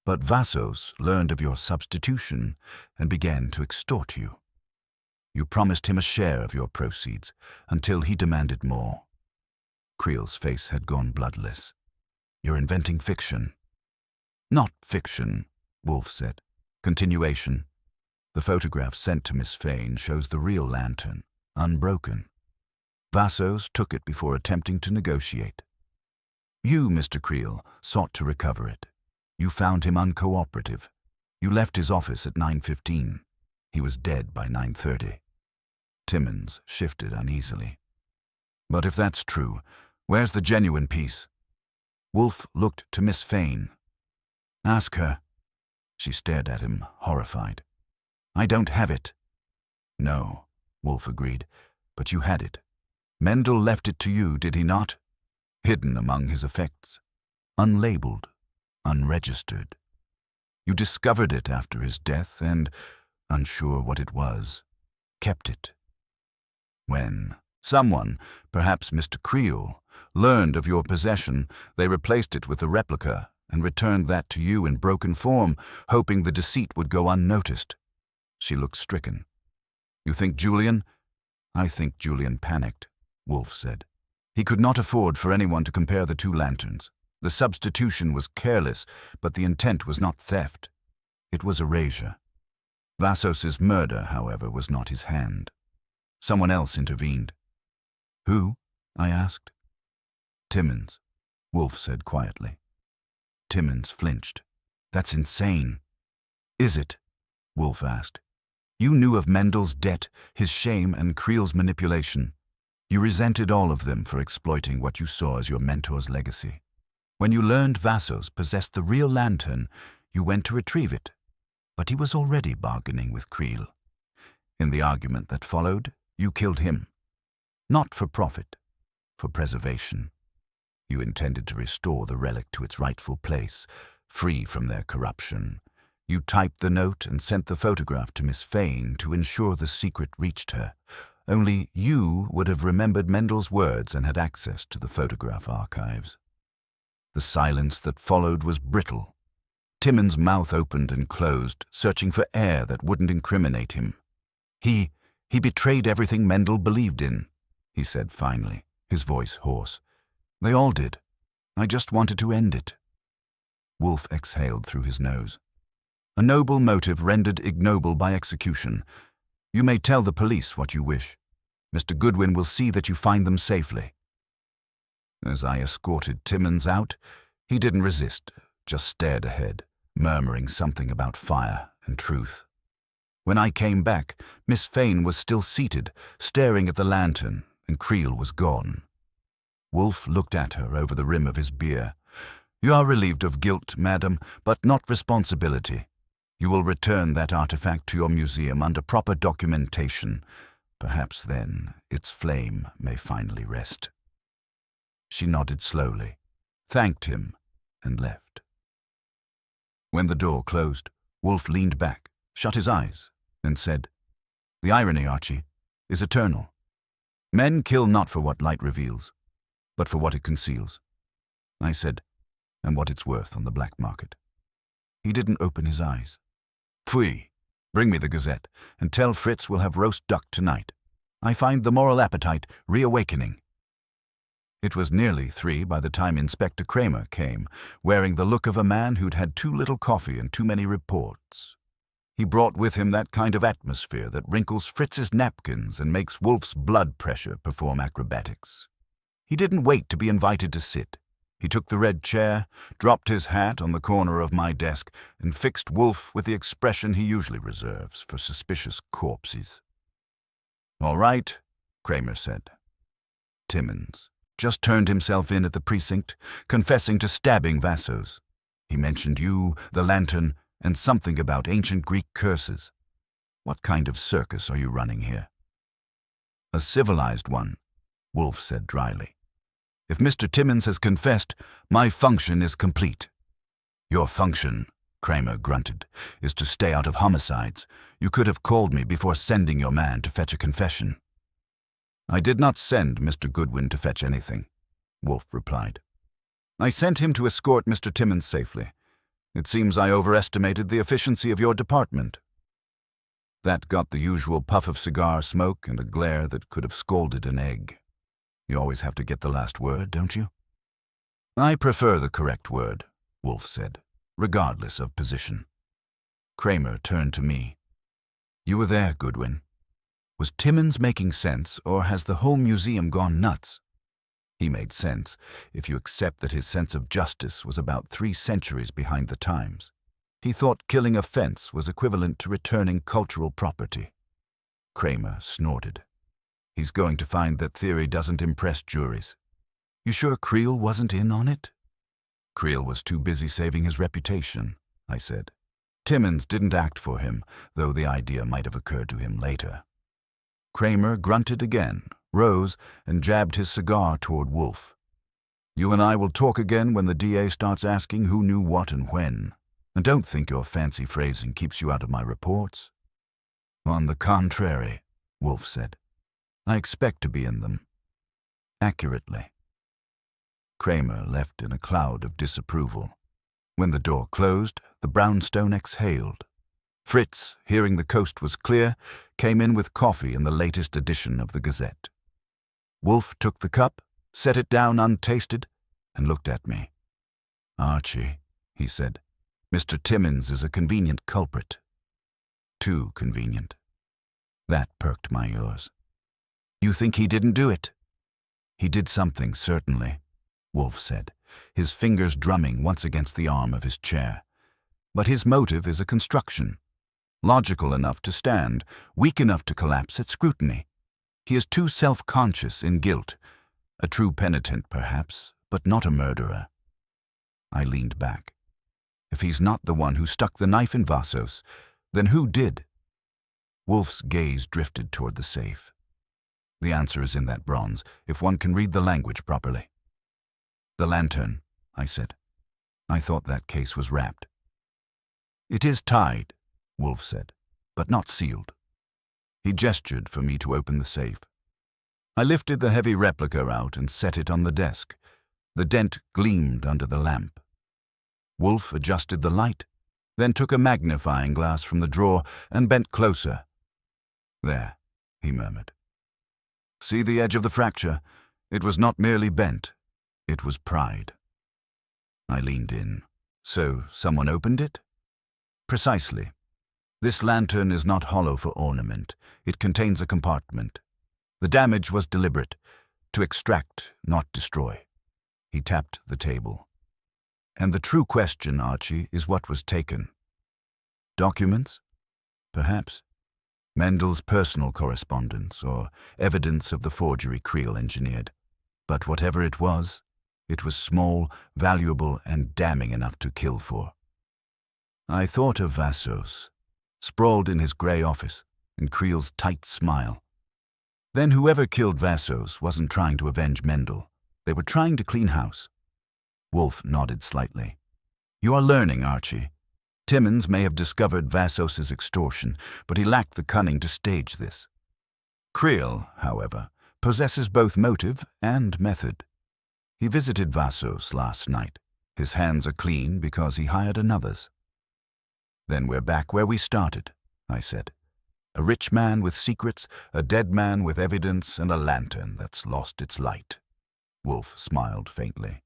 But Vassos learned of your substitution and began to extort you. You promised him a share of your proceeds until he demanded more." Creel's face had gone bloodless. "You're inventing fiction." "Not fiction," Wolfe said. "Continuation. The photograph sent to Miss Fane shows the real lantern, unbroken. Vassos took it before attempting to negotiate. You, Mr. Creel, sought to recover it. You found him uncooperative. You left his office at 9:15. He was dead by 9:30. Timmins shifted uneasily. "But if that's true, where's the genuine piece?" Wolfe looked to Miss Fane. "Ask her." She stared at him, horrified. "I don't have it." "No," Wolfe agreed, "but you had it. Mendel left it to you, did he not? Hidden among his effects. Unlabeled. Unregistered. You discovered it after his death and, unsure what it was, kept it. When someone, perhaps Mr. Creel, learned of your possession, they replaced it with the replica and returned that to you in broken form, hoping the deceit would go unnoticed." She looked stricken. "You think Julian?" "I think Julian panicked," Wolfe said. "He could not afford for anyone to compare the two lanterns. The substitution was careless, but the intent was not theft. It was erasure. Vassos's murder, however, was not his hand. Someone else intervened." "Who?" I asked. "Timmins," Wolfe said quietly. Timmins flinched. "That's insane." "Is it?" Wolfe asked. "You knew of Mendel's debt, his shame, and Creel's manipulation. You resented all of them for exploiting what you saw as your mentor's legacy. When you learned Vassos possessed the real lantern, you went to retrieve it. But he was already bargaining with Creel. In the argument that followed, you killed him. Not for profit, for preservation. You intended to restore the relic to its rightful place, free from their corruption. You typed the note and sent the photograph to Miss Fane to ensure the secret reached her. Only you would have remembered Mendel's words and had access to the photograph archives. The silence that followed was brittle. Timmins' mouth opened and closed, searching for air that wouldn't incriminate him. He betrayed everything Mendel believed in," he said finally, his voice hoarse. "They all did. I just wanted to end it." Wolfe exhaled through his nose. "A noble motive rendered ignoble by execution. You may tell the police what you wish. Mr. Goodwin will see that you find them safely." As I escorted Timmins out, he didn't resist, just stared ahead, murmuring something about fire and truth. When I came back, Miss Fane was still seated, staring at the lantern, and Creel was gone. Wolfe looked at her over the rim of his beer. "You are relieved of guilt, madam, but not responsibility. You will return that artifact to your museum under proper documentation. Perhaps then its flame may finally rest." She nodded slowly, thanked him, and left. When the door closed, Wolfe leaned back, shut his eyes, and said, "The irony, Archie, is eternal. Men kill not for what light reveals, but for what it conceals." I said, "And what it's worth on the black market." He didn't open his eyes. "Pfui, bring me the Gazette, and tell Fritz we'll have roast duck tonight. I find the moral appetite reawakening." It was nearly 3 by the time Inspector Kramer came, wearing the look of a man who'd had too little coffee and too many reports. He brought with him that kind of atmosphere that wrinkles Fritz's napkins and makes Wolfe's blood pressure perform acrobatics. He didn't wait to be invited to sit. He took the red chair, dropped his hat on the corner of my desk, and fixed Wolfe with the expression he usually reserves for suspicious corpses. "All right," Kramer said. "Timmins just turned himself in at the precinct, confessing to stabbing Vassos. He mentioned you, the lantern, and something about ancient Greek curses. What kind of circus are you running here?" "A civilized one," Wolfe said dryly. "If Mr. Timmins has confessed, my function is complete." "Your function," Kramer grunted, "is to stay out of homicides. You could have called me before sending your man to fetch a confession." "I did not send Mr. Goodwin to fetch anything," Wolfe replied. "I sent him to escort Mr. Timmins safely. It seems I overestimated the efficiency of your department." That got the usual puff of cigar smoke and a glare that could have scalded an egg. You always have to get the last word, don't you? "I prefer the correct word," Wolfe said, regardless of position. Kramer turned to me. "You were there, Goodwin. Was Timmins making sense, or has the whole museum gone nuts?" He made sense, if you accept that his sense of justice was about 3 centuries behind the times. He thought killing a fence was equivalent to returning cultural property. Kramer snorted. "He's going to find that theory doesn't impress juries. You sure Creel wasn't in on it?" "Creel was too busy saving his reputation," I said. "Timmins didn't act for him, though the idea might have occurred to him later." Kramer grunted again, rose, and jabbed his cigar toward Wolfe. "You and I will talk again when the DA starts asking who knew what and when. And don't think your fancy phrasing keeps you out of my reports." "On the contrary," Wolfe said. "I expect to be in them. Accurately." Kramer left in a cloud of disapproval. When the door closed, the brownstone exhaled. Fritz, hearing the coast was clear, came in with coffee in the latest edition of the Gazette. Wolfe took the cup, set it down untasted, and looked at me. "Archie," he said, "Mr. Timmins is a convenient culprit." Too convenient. That perked my ears. "You think he didn't do it?" "He did something, certainly," Wolfe said, his fingers drumming once against the arm of his chair. "But his motive is a construction. Logical enough to stand, weak enough to collapse at scrutiny. He is too self-conscious in guilt. A true penitent, perhaps, but not a murderer." I leaned back. If he's not the one who stuck the knife in Vassos, then who did? Wolfe's gaze drifted toward the safe. "The answer is in that bronze, if one can read the language properly." "The lantern," I said. "I thought that case was wrapped." "It is tied," Wolfe said, "but not sealed." He gestured for me to open the safe. I lifted the heavy replica out and set it on the desk. The dent gleamed under the lamp. Wolfe adjusted the light, then took a magnifying glass from the drawer and bent closer. "There," he murmured. "See the edge of the fracture? It was not merely bent. It was pried." I leaned in. "So someone opened it?" "Precisely. This lantern is not hollow for ornament. It contains a compartment. The damage was deliberate, to extract, not destroy." He tapped the table. And the true question, Archie, is what was taken. Documents? Perhaps. Mendel's personal correspondence, or evidence of the forgery Creel engineered. But whatever it was small, valuable, and damning enough to kill for. I thought of Vassos, sprawled in his grey office, and Creel's tight smile. Then whoever killed Vassos wasn't trying to avenge Mendel. They were trying to clean house. Wolfe nodded slightly. You are learning, Archie. Timmins may have discovered Vassos's extortion, but he lacked the cunning to stage this. Creel, however, possesses both motive and method. He visited Vassos last night. His hands are clean because he hired another's. Then we're back where we started, I said. A rich man with secrets, a dead man with evidence, and a lantern that's lost its light. Wolfe smiled faintly.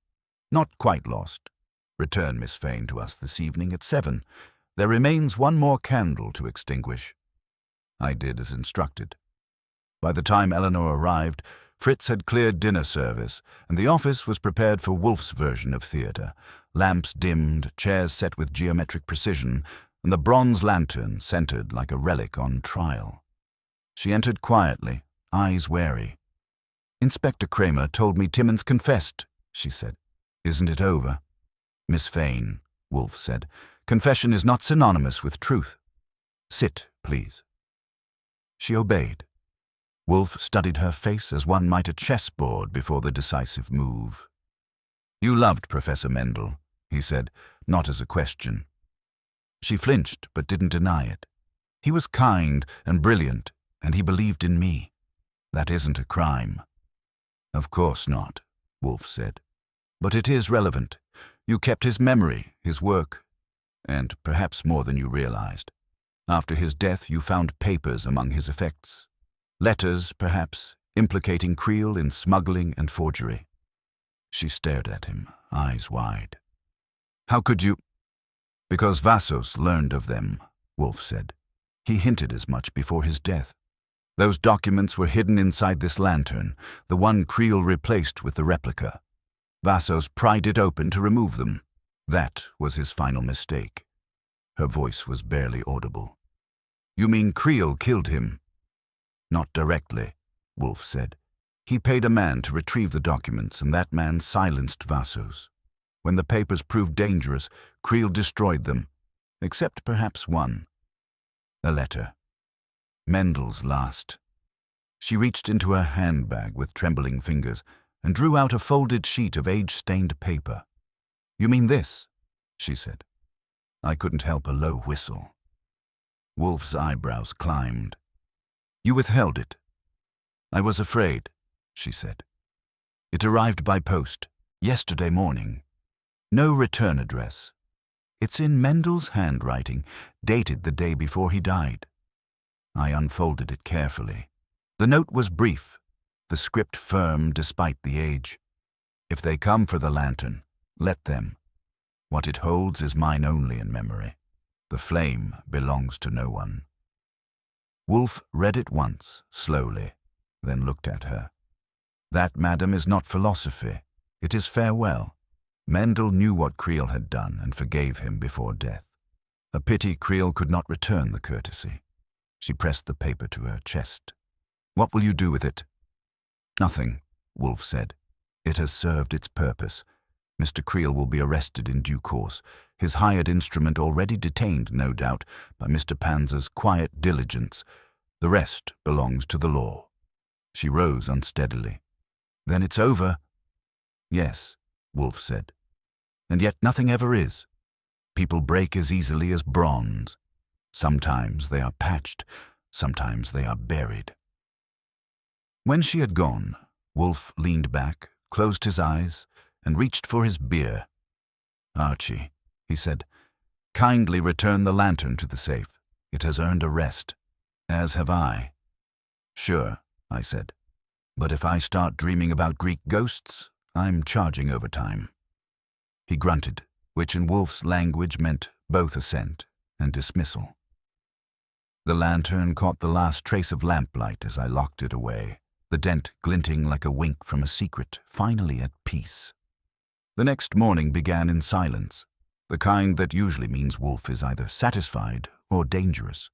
Not quite lost. Return Miss Fane to us this evening at 7. There remains one more candle to extinguish. I did as instructed. By the time Eleanor arrived, Fritz had cleared dinner service, and the office was prepared for Wolfe's version of theatre. Lamps dimmed, chairs set with geometric precision, and the bronze lantern centered like a relic on trial. She entered quietly, eyes wary. Inspector Kramer told me Timmins confessed, she said. Isn't it over? Miss Fane, Wolfe said, confession is not synonymous with truth. Sit, please. She obeyed. Wolfe studied her face as one might a chessboard before the decisive move. You loved Professor Mendel, he said, not as a question. She flinched but didn't deny it. He was kind and brilliant, and he believed in me. That isn't a crime. Of course not, Wolfe said. But it is relevant. You kept his memory, his work, and perhaps more than you realized. After his death, you found papers among his effects. Letters, perhaps, implicating Creel in smuggling and forgery. She stared at him, eyes wide. How could you? Because Vassos learned of them, Wolfe said. He hinted as much before his death. Those documents were hidden inside this lantern, the one Creel replaced with the replica. Vassos pried it open to remove them. That was his final mistake. Her voice was barely audible. You mean Creel killed him? Not directly, Wolfe said. He paid a man to retrieve the documents, and that man silenced Vassos. When the papers proved dangerous, Creel destroyed them, except perhaps one. A letter. Mendel's last. She reached into her handbag with trembling fingers and drew out a folded sheet of age-stained paper. You mean this? She said. I couldn't help a low whistle. Wolfe's eyebrows climbed. You withheld it. I was afraid, she said. It arrived by post, yesterday morning. No return address. It's in Mendel's handwriting, dated the day before he died. I unfolded it carefully. The note was brief, the script firm despite the age. If they come for the lantern, let them. What it holds is mine only in memory. The flame belongs to no one. Wolfe read it once, slowly, then looked at her. That, madam, is not philosophy. It is farewell. Mendel knew what Creel had done and forgave him before death. A pity Creel could not return the courtesy. She pressed the paper to her chest. What will you do with it? Nothing, Wolfe said. It has served its purpose. Mr. Creel will be arrested in due course, his hired instrument already detained, no doubt, by Mr. Panzer's quiet diligence. The rest belongs to the law. She rose unsteadily. Then it's over? Yes, Wolfe said. And yet nothing ever is. People break as easily as bronze. Sometimes they are patched, sometimes they are buried. When she had gone, Wolfe leaned back, closed his eyes, and reached for his beer. Archie, he said, kindly return the lantern to the safe. It has earned a rest, as have I. Sure, I said, but if I start dreaming about Greek ghosts, I'm charging overtime. He grunted, which in Wolfe's language meant both assent and dismissal. The lantern caught the last trace of lamplight as I locked it away, the dent glinting like a wink from a secret finally at peace. The next morning began in silence, the kind that usually means Wolfe is either satisfied or dangerous.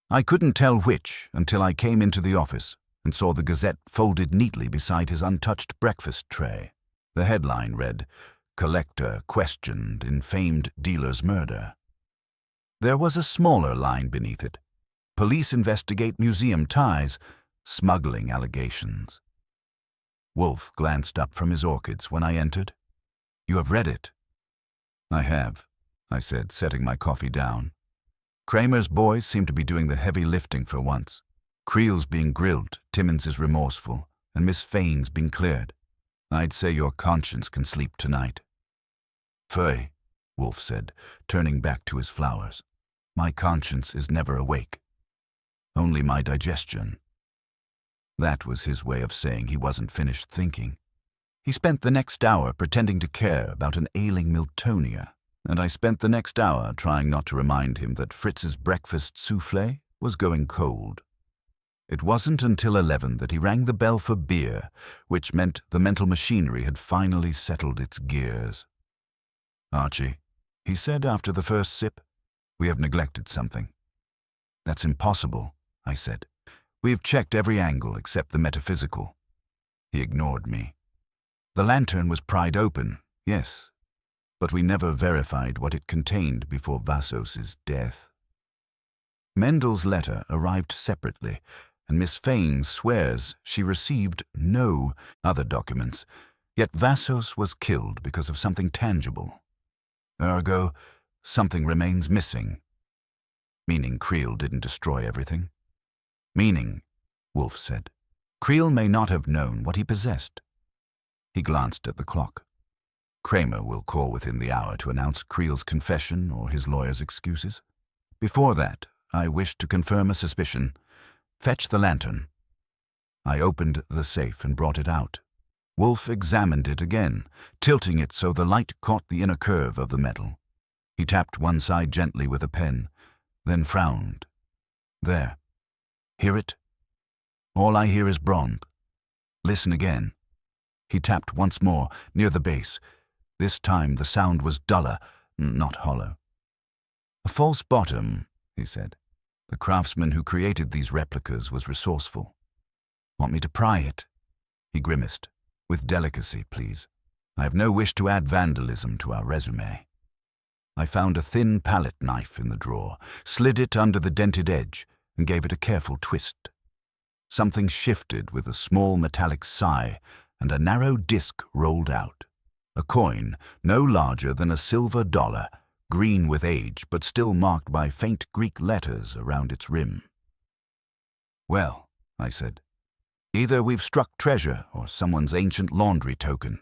I couldn't tell which until I came into the office and saw the Gazette folded neatly beside his untouched breakfast tray. The headline read, "Collector questioned in famed dealer's murder." There was a smaller line beneath it. Police investigate museum ties, smuggling allegations. Wolfe glanced up from his orchids when I entered. "You have read it?" "I have," I said, setting my coffee down. Kramer's boys seem to be doing the heavy lifting for once. Creel's being grilled, Timmins is remorseful, and Miss Fane's been cleared. I'd say your conscience can sleep tonight. "Fey," Wolfe said, turning back to his flowers. "My conscience is never awake. Only my digestion." That was his way of saying he wasn't finished thinking. He spent the next hour pretending to care about an ailing Miltonia, and I spent the next hour trying not to remind him that Fritz's breakfast soufflé was going cold. It wasn't until 11 that he rang the bell for beer, which meant the mental machinery had finally settled its gears. "Archie," he said after the first sip, "we have neglected something." "That's impossible," I said. "We have checked every angle except the metaphysical." He ignored me. "The lantern was pried open, yes, but we never verified what it contained before Vassos's death." Mendel's letter arrived separately, and Miss Fane swears she received no other documents, yet Vassos was killed because of something tangible. Ergo, something remains missing. Meaning Creel didn't destroy everything. "Meaning," Wolfe said, "Creel may not have known what he possessed." He glanced at the clock. "Kramer will call within the hour to announce Creel's confession or his lawyer's excuses. Before that, I wish to confirm a suspicion. Fetch the lantern." I opened the safe and brought it out. Wolfe examined it again, tilting it so the light caught the inner curve of the metal. He tapped one side gently with a pen, then frowned. "There. Hear it? All I hear is bronze. Listen again." He tapped once more, near the base. This time the sound was duller, not hollow. "A false bottom," he said. "The craftsman who created these replicas was resourceful." "Want me to pry it?" He grimaced. "With delicacy, please. I have no wish to add vandalism to our resume." I found a thin palette knife in the drawer, slid it under the dented edge, and gave it a careful twist. Something shifted with a small metallic sigh, and a narrow disc rolled out. A coin no larger than a silver dollar, green with age but still marked by faint Greek letters around its rim. "Well," I said, "either we've struck treasure or someone's ancient laundry token."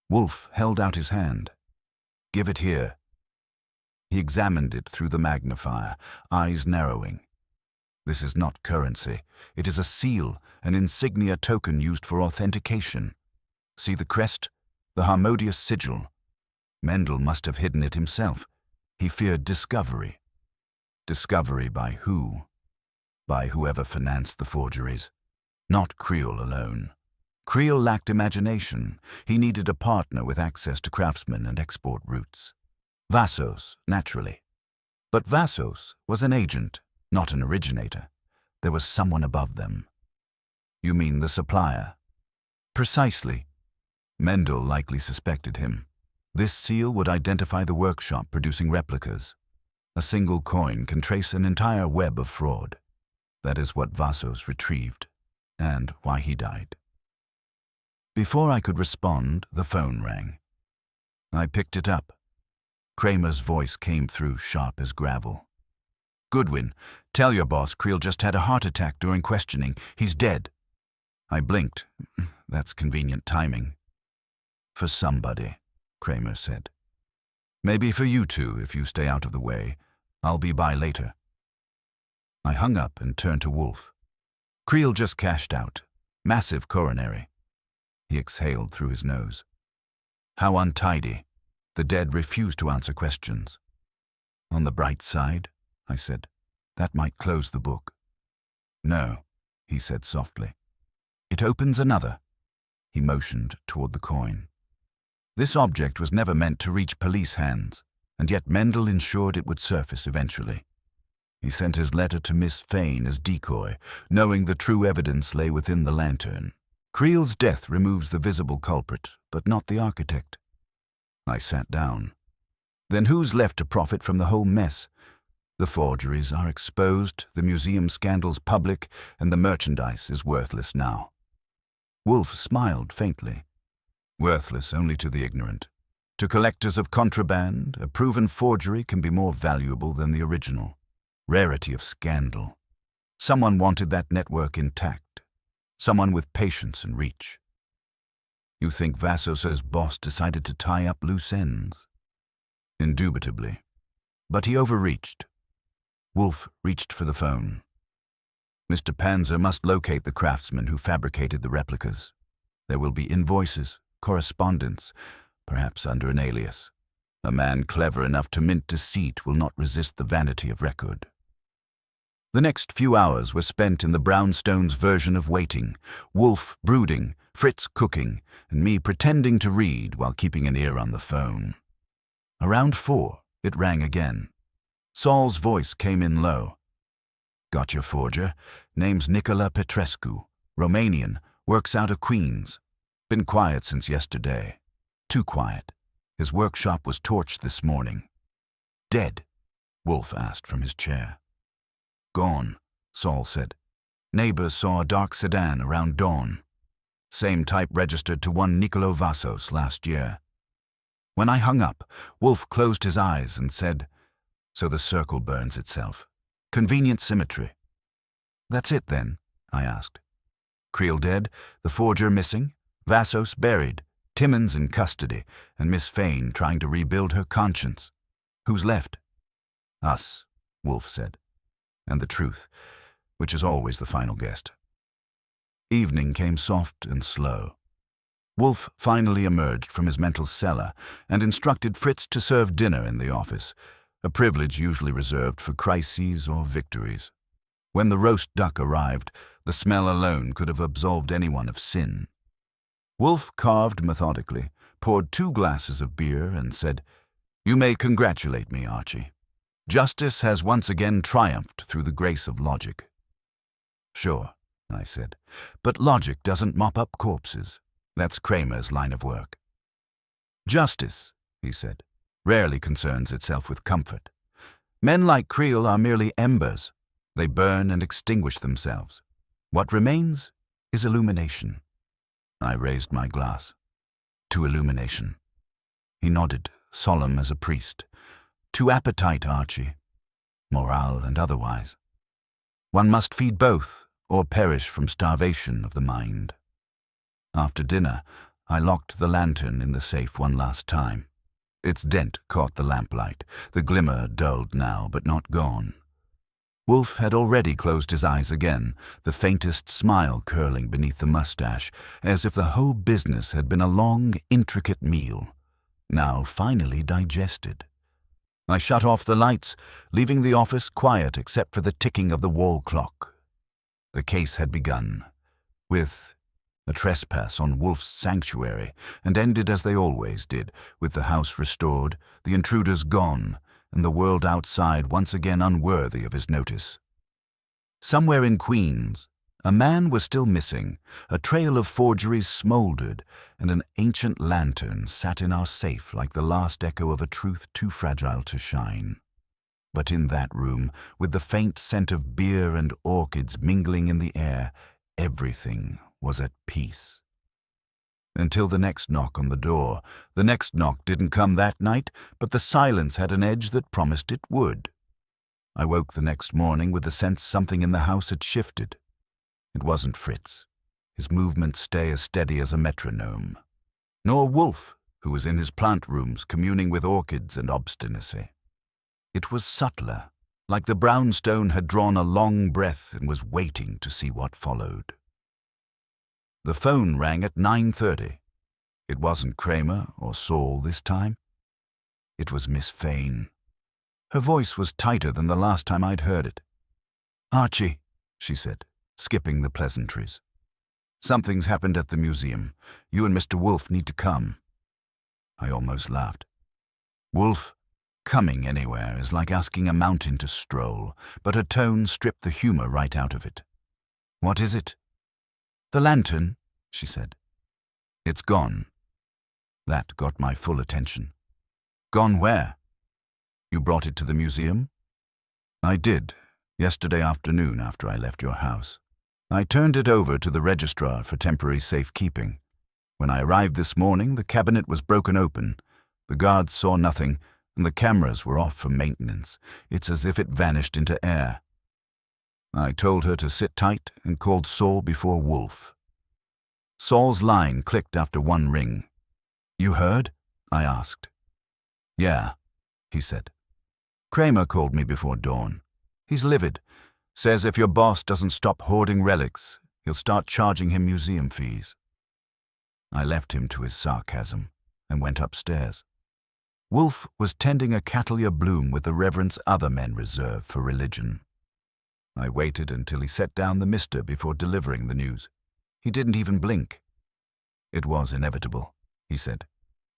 Wolfe held out his hand. "Give it here." He examined it through the magnifier, eyes narrowing. "This is not currency. It is a seal, an insignia token used for authentication. See the crest? The Harmodious sigil. Mendel must have hidden it himself. He feared discovery. Discovery by who? By whoever financed the forgeries. Not Creel alone. Creel lacked imagination. He needed a partner with access to craftsmen and export routes. Vassos, naturally. But Vassos was an agent, not an originator. There was someone above them. "You mean the supplier?" "Precisely. Mendel likely suspected him. This seal would identify the workshop producing replicas. A single coin can trace an entire web of fraud. That is what Vassos retrieved, and why he died." Before I could respond, the phone rang. I picked it up. Kramer's voice came through sharp as gravel. "Goodwin, tell your boss Creel just had a heart attack during questioning. He's dead." I blinked. That's convenient timing. "For somebody," Kramer said. "Maybe for you two if you stay out of the way. I'll be by later." I hung up and turned to Wolfe. "Creel just cashed out. Massive coronary." He exhaled through his nose. "How untidy." The dead refused to answer questions. "On the bright side," I said, "that might close the book." "No," he said softly. "It opens another." He motioned toward the coin. This object was never meant to reach police hands, and yet Mendel ensured it would surface eventually. He sent his letter to Miss Fane as decoy, knowing the true evidence lay within the lantern. Creel's death removes the visible culprit, but not the architect. I sat down. Then who's left to profit from the whole mess? The forgeries are exposed, the museum scandal's public, and the merchandise is worthless now. Wolfe smiled faintly. Worthless only to the ignorant. To collectors of contraband, a proven forgery can be more valuable than the original. Rarity of scandal. Someone wanted that network intact. Someone with patience and reach. You think Vassos's boss decided to tie up loose ends? Indubitably. But he overreached. Wolfe reached for the phone. Mr. Panzer must locate the craftsman who fabricated the replicas. There will be invoices, correspondence, perhaps under an alias. A man clever enough to mint deceit will not resist the vanity of record. The next few hours were spent in the brownstone's version of waiting, Wolfe brooding, Fritz cooking, and me pretending to read while keeping an ear on the phone. Around 4, it rang again. Saul's voice came in low. Got your forger. Name's Nicola Petrescu. Romanian. Works out of Queens. Been quiet since yesterday. Too quiet. His workshop was torched this morning. Dead? Wolfe asked from his chair. Gone, Saul said. Neighbors saw a dark sedan around dawn. Same type registered to one Nicolo Vassos last year. When I hung up, Wolfe closed his eyes and said, So the circle burns itself. Convenient symmetry. That's it then, I asked. Creel dead, the forger missing, Vassos buried, Timmins in custody, and Miss Fane trying to rebuild her conscience. Who's left? Us, Wolfe said. And the truth, which is always the final guest. Evening came soft and slow. Wolfe finally emerged from his mental cellar and instructed Fritz to serve dinner in the office, a privilege usually reserved for crises or victories. When the roast duck arrived, the smell alone could have absolved anyone of sin. Wolfe carved methodically, poured 2 glasses of beer, and said, You may congratulate me, Archie. Justice has once again triumphed through the grace of logic. Sure, I said, but logic doesn't mop up corpses. That's Kramer's line of work. Justice, he said, rarely concerns itself with comfort. Men like Creel are merely embers. They burn and extinguish themselves. What remains is illumination. I raised my glass. To illumination. He nodded, solemn as a priest. To appetite, Archie. Morale and otherwise. One must feed both, or perish from starvation of the mind. After dinner, I locked the lantern in the safe one last time. Its dent caught the lamplight, the glimmer dulled now but not gone. Wolfe had already closed his eyes again, the faintest smile curling beneath the mustache, as if the whole business had been a long, intricate meal, now finally digested. I shut off the lights, leaving the office quiet except for the ticking of the wall clock. The case had begun, with a trespass on Wolfe's sanctuary, and ended as they always did, with the house restored, the intruders gone, and the world outside once again unworthy of his notice. Somewhere in Queens, a man was still missing, a trail of forgeries smoldered, and an ancient lantern sat in our safe like the last echo of a truth too fragile to shine. But in that room, with the faint scent of beer and orchids mingling in the air, everything was at peace. Until the next knock on the door. The next knock didn't come that night, but the silence had an edge that promised it would. I woke the next morning with the sense something in the house had shifted. It wasn't Fritz. His movements stay as steady as a metronome. Nor Wolfe, who was in his plant rooms communing with orchids and obstinacy. It was subtler, like the brownstone had drawn a long breath and was waiting to see what followed. The phone rang at 9:30. It wasn't Kramer or Saul this time. It was Miss Fane. Her voice was tighter than the last time I'd heard it. "Archie," she said, skipping the pleasantries. "Something's happened at the museum. You and Mr. Wolfe need to come." I almost laughed. Wolfe, coming anywhere is like asking a mountain to stroll, but her tone stripped the humor right out of it. What is it? The lantern, she said. It's gone. That got my full attention. Gone where? You brought it to the museum? I did, yesterday afternoon after I left your house. I turned it over to the registrar for temporary safekeeping. When I arrived this morning, the cabinet was broken open. The guards saw nothing, and the cameras were off for maintenance. It's as if it vanished into air. I told her to sit tight and called Saul before Wolfe. Saul's line clicked after one ring. You heard? I asked. Yeah, he said. Kramer called me before dawn. He's livid. Says if your boss doesn't stop hoarding relics, he'll start charging him museum fees. I left him to his sarcasm and went upstairs. Wolfe was tending a Cattleya bloom with the reverence other men reserve for religion. I waited until he set down the mister before delivering the news. He didn't even blink. It was inevitable, he said.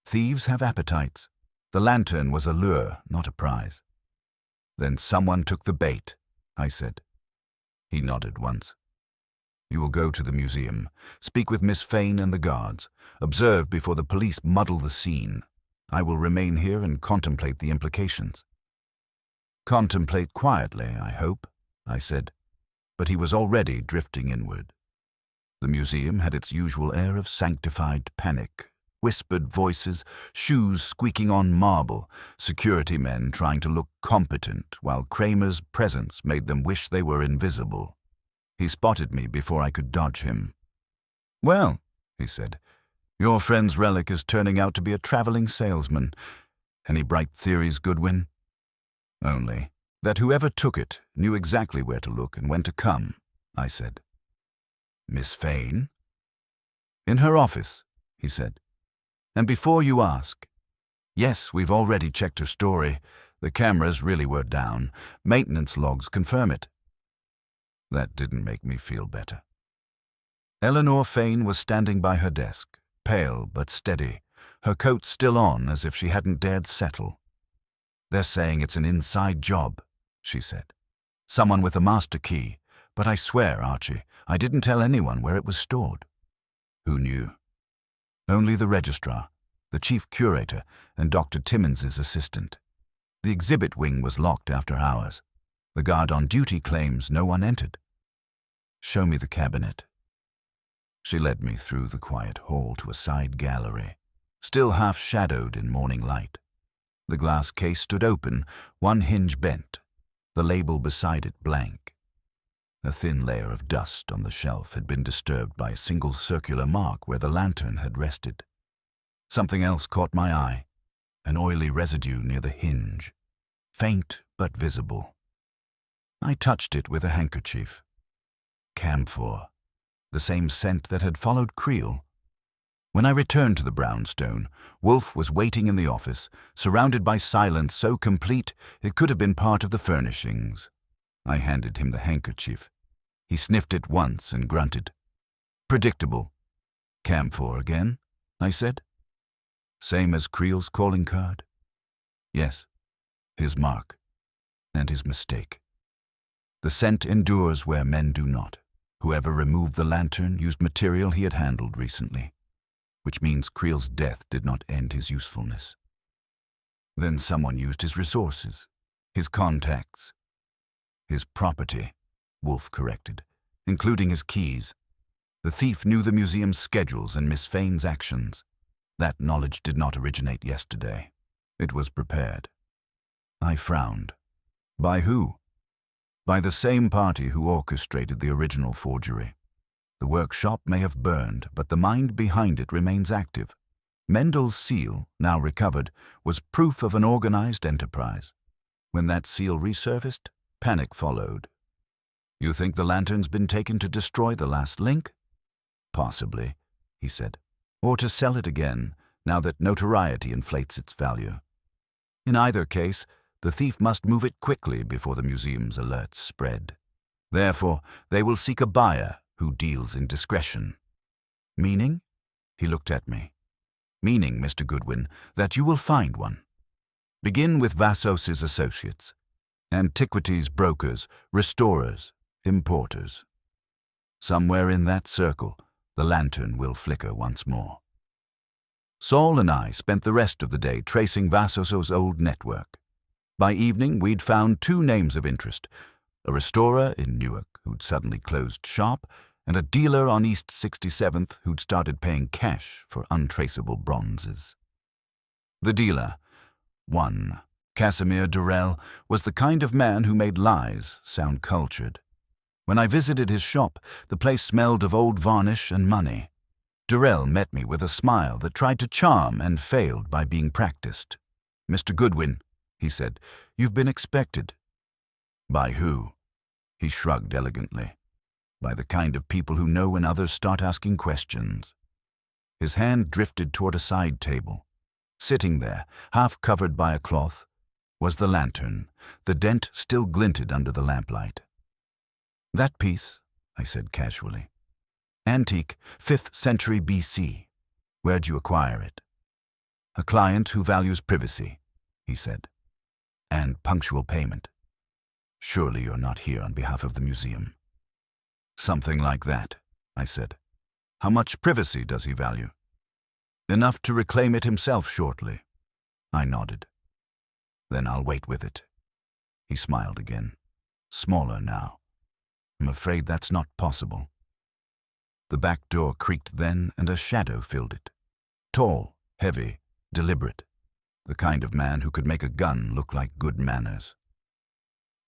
Thieves have appetites. The lantern was a lure, not a prize. Then someone took the bait, I said. He nodded once. You will go to the museum, speak with Miss Fane and the guards, observe before the police muddle the scene. I will remain here and contemplate the implications. Contemplate quietly, I hope, I said, but he was already drifting inward. The museum had its usual air of sanctified panic, whispered voices, shoes squeaking on marble, security men trying to look competent while Kramer's presence made them wish they were invisible. He spotted me before I could dodge him. Well, he said, your friend's relic is turning out to be a traveling salesman. Any bright theories, Goodwin? Only that whoever took it knew exactly where to look and when to come, I said. Miss Fane? In her office, he said. And before you ask, yes, we've already checked her story. The cameras really were down. Maintenance logs confirm it. That didn't make me feel better. Eleanor Fane was standing by her desk, pale but steady, her coat still on as if she hadn't dared settle. They're saying it's an inside job, she said. Someone with a master key, but I swear, Archie, I didn't tell anyone where it was stored. Who knew? Only the registrar, the chief curator, and Dr. Timmons's assistant. The exhibit wing was locked after hours. The guard on duty claims no one entered. Show me the cabinet. She led me through the quiet hall to a side gallery, still half shadowed in morning light. The glass case stood open, one hinge bent, the label beside it blank. A thin layer of dust on the shelf had been disturbed by a single circular mark where the lantern had rested. Something else caught my eye, an oily residue near the hinge, faint but visible. I touched it with a handkerchief. Camphor, the same scent that had followed Creel. When I returned to the brownstone, Wolfe was waiting in the office, surrounded by silence so complete it could have been part of the furnishings. I handed him the handkerchief. He sniffed it once and grunted. Predictable. Camphor again, I said. Same as Creel's calling card? Yes. His mark. And his mistake. The scent endures where men do not. Whoever removed the lantern used material he had handled recently, which means Creel's death did not end his usefulness. Then someone used his resources, his contacts, his property, Wolfe corrected, including his keys. The thief knew the museum's schedules and Miss Fane's actions. That knowledge did not originate yesterday. It was prepared. I frowned. By who? By the same party who orchestrated the original forgery. The workshop may have burned, but the mind behind it remains active. Mendel's seal, now recovered, was proof of an organized enterprise. When that seal resurfaced, panic followed. You think the lantern's been taken to destroy the last link? Possibly, he said. Or to sell it again, now that notoriety inflates its value. In either case, the thief must move it quickly before the museum's alerts spread. Therefore, they will seek a buyer who deals in discretion. Meaning? He looked at me. meaning, Mr. Goodwin, that you will find one. Begin with Vassos's associates, antiquities brokers, restorers, importers. Somewhere in that circle, the lantern will flicker once more. Saul and I spent the rest of the day tracing Vassos's old network. By evening, we'd found 2 names of interest, a restorer in Newark who'd suddenly closed shop, and a dealer on East 67th who'd started paying cash for untraceable bronzes. The dealer, one, Casimir Durrell, was the kind of man who made lies sound cultured. When I visited his shop, the place smelled of old varnish and money. Durrell met me with a smile that tried to charm and failed by being practiced. "Mr. Goodwin," he said, "you've been expected." "By who?" He shrugged elegantly. "By the kind of people who know when others start asking questions." His hand drifted toward a side table. Sitting there, half covered by a cloth, was the lantern. The dent still glinted under the lamplight. "That piece," I said casually. "Antique, 5th century BC. Where'd you acquire it?" "A client who values privacy," he said. "And punctual payment. Surely you're not here on behalf of the museum." "Something like that," I said. "How much privacy does he value?" "Enough to reclaim it himself shortly." I nodded. "Then I'll wait with it." He smiled again. Smaller now. "I'm afraid that's not possible." The back door creaked then, and a shadow filled it. Tall, heavy, deliberate. The kind of man who could make a gun look like good manners.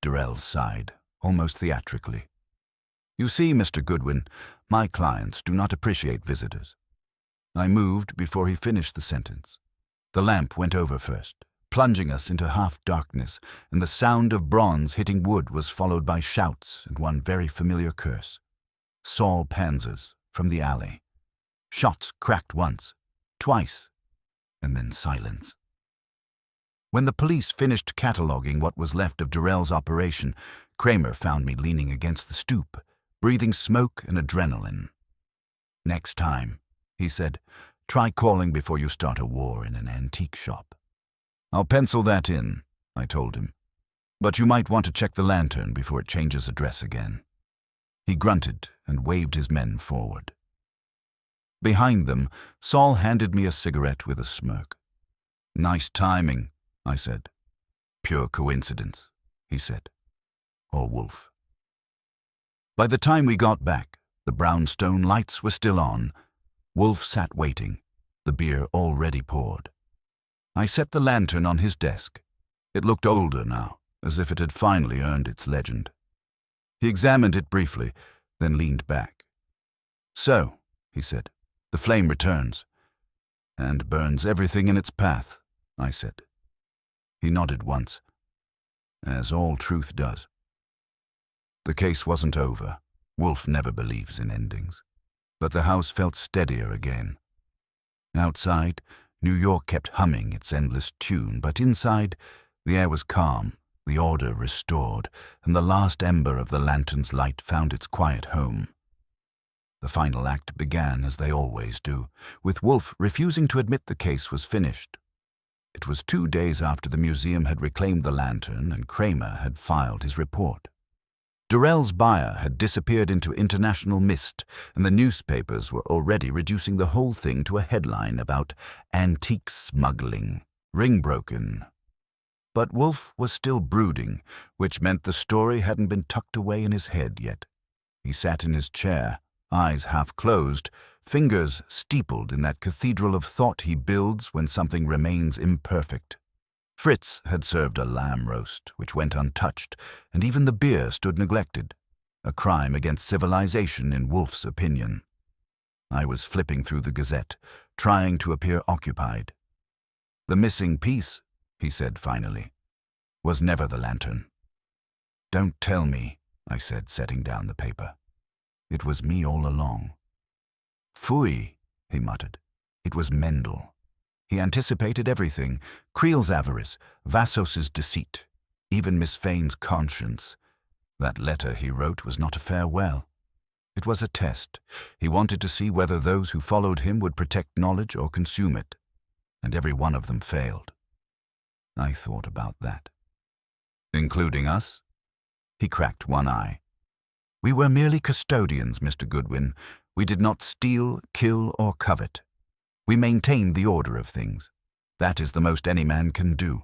Durrell sighed, almost theatrically. "You see, Mr. Goodwin, my clients do not appreciate visitors." I moved before he finished the sentence. The lamp went over first, plunging us into half-darkness, and the sound of bronze hitting wood was followed by shouts and one very familiar curse. Saul Panzer's from the alley. Shots cracked once, twice, and then silence. When the police finished cataloging what was left of Durrell's operation, Kramer found me leaning against the stoop, breathing smoke and adrenaline. "Next time," he said, "try calling before you start a war in an antique shop." "I'll pencil that in," I told him. "But you might want to check the lantern before it changes address again." He grunted and waved his men forward. Behind them, Saul handed me a cigarette with a smirk. "Nice timing," I said. "Pure coincidence," he said. "Or Wolfe." By the time we got back, the brownstone lights were still on. Wolfe sat waiting, the beer already poured. I set the lantern on his desk. It looked older now, as if it had finally earned its legend. He examined it briefly, then leaned back. "So," he said, "the flame returns." "And burns everything in its path," I said. He nodded once, as all truth does. The case wasn't over. Wolfe never believes in endings. But the house felt steadier again. Outside, New York kept humming its endless tune, but inside, the air was calm, the order restored, and the last ember of the lantern's light found its quiet home. The final act began as they always do, with Wolfe refusing to admit the case was finished. It was 2 days after the museum had reclaimed the lantern and Kramer had filed his report. Durrell's buyer had disappeared into international mist, and the newspapers were already reducing the whole thing to a headline about antique smuggling, ring broken. But Wolfe was still brooding, which meant the story hadn't been tucked away in his head yet. He sat in his chair, eyes half closed, fingers steepled in that cathedral of thought he builds when something remains imperfect. Fritz had served a lamb roast, which went untouched, and even the beer stood neglected, a crime against civilization in Wolfe's opinion. I was flipping through the Gazette, trying to appear occupied. "The missing piece," he said finally, "was never the lantern." "Don't tell me," I said, setting down the paper. "It was me all along." "Phooey," he muttered. "It was Mendel. He anticipated everything, Creel's avarice, Vassos's deceit, even Miss Fane's conscience. That letter he wrote was not a farewell. It was a test. He wanted to see whether those who followed him would protect knowledge or consume it, and every one of them failed. I thought about that. Including us? He cracked one eye. We were merely custodians, Mr. Goodwin. We did not steal, kill, or covet. We maintained the order of things. That is the most any man can do.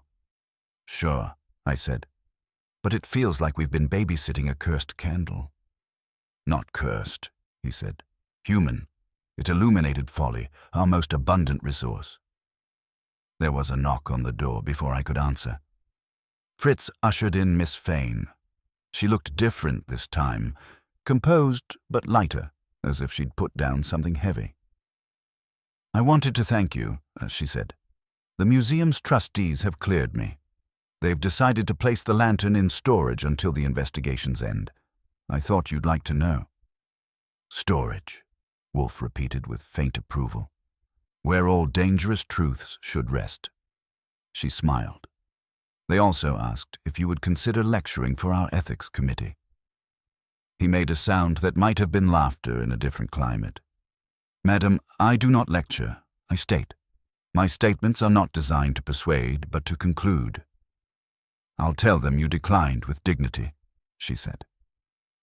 Sure, I said, but it feels like we've been babysitting a cursed candle. Not cursed, he said. Human. It illuminated folly, our most abundant resource. There was a knock on the door before I could answer. Fritz ushered in Miss Fane. She looked different this time, composed but lighter, as if she'd put down something heavy. I wanted to thank you, she said. The museum's trustees have cleared me. They've decided to place the lantern in storage until the investigation's end. I thought you'd like to know. Storage, Wolfe repeated with faint approval. Where all dangerous truths should rest. She smiled. They also asked if you would consider lecturing for our ethics committee. He made a sound that might have been laughter in a different climate. Madam, I do not lecture, I state. My statements are not designed to persuade, but to conclude. I'll tell them you declined with dignity, she said.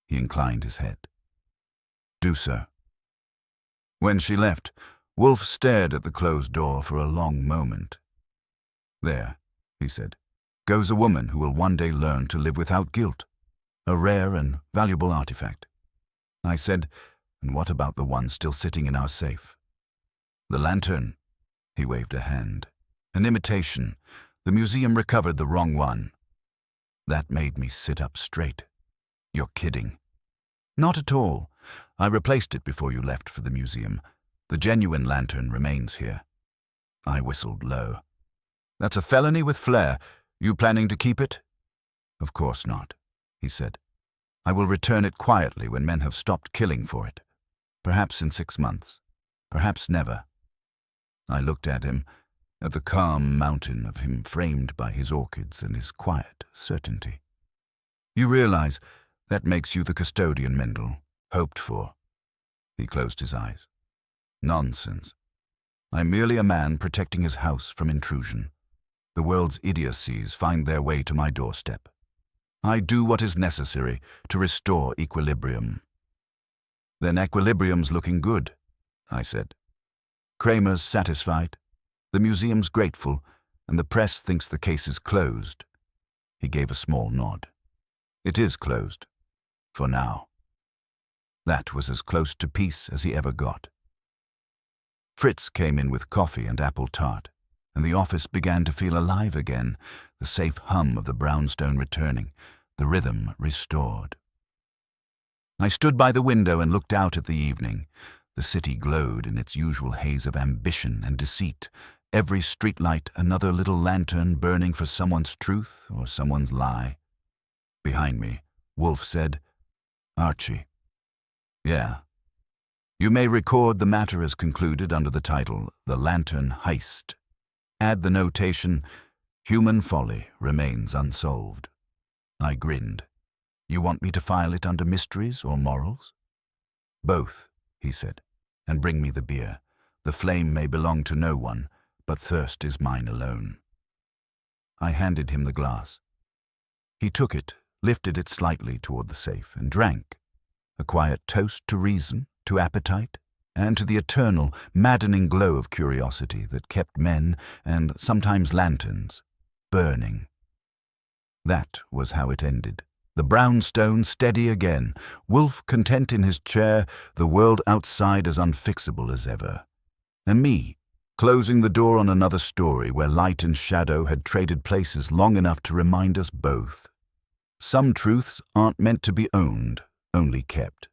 He inclined his head. Do so. When she left, Wolfe stared at the closed door for a long moment. There, he said, goes a woman who will one day learn to live without guilt. A rare and valuable artifact. I said, and what about the one still sitting in our safe? The lantern. He waved a hand. An imitation. The museum recovered the wrong one. That made me sit up straight. You're kidding. Not at all. I replaced it before you left for the museum. The genuine lantern remains here. I whistled low. That's a felony with flair. You planning to keep it? Of course not, he said. I will return it quietly when men have stopped killing for it. Perhaps in 6 months. Perhaps never. I looked at him, at the calm mountain of him framed by his orchids and his quiet certainty. You realize that makes you the custodian Mendel hoped for. He closed his eyes. Nonsense. I'm merely a man protecting his house from intrusion. The world's idiocies find their way to my doorstep. I do what is necessary to restore equilibrium. Then equilibrium's looking good, I said. Kramer's satisfied, the museum's grateful, and the press thinks the case is closed. He gave a small nod. It is closed. For now. That was as close to peace as he ever got. Fritz came in with coffee and apple tart, and the office began to feel alive again, the safe hum of the brownstone returning, the rhythm restored. I stood by the window and looked out at the evening. The city glowed in its usual haze of ambition and deceit, every streetlight another little lantern burning for someone's truth or someone's lie. Behind me, Wolfe said, Archie. Yeah. You may record the matter as concluded under the title, The Lantern Heist. Add the notation, Human folly remains unsolved. I grinned. You want me to file it under mysteries or morals? Both, he said, and bring me the beer. The flame may belong to no one, but thirst is mine alone. I handed him the glass. He took it, lifted it slightly toward the safe, and drank. A quiet toast to reason, to appetite, and to the eternal, maddening glow of curiosity that kept men, and sometimes lanterns, burning. That was how it ended. The brownstone steady again, Wolfe content in his chair, the world outside as unfixable as ever. And me, closing the door on another story where light and shadow had traded places long enough to remind us both. Some truths aren't meant to be owned, only kept.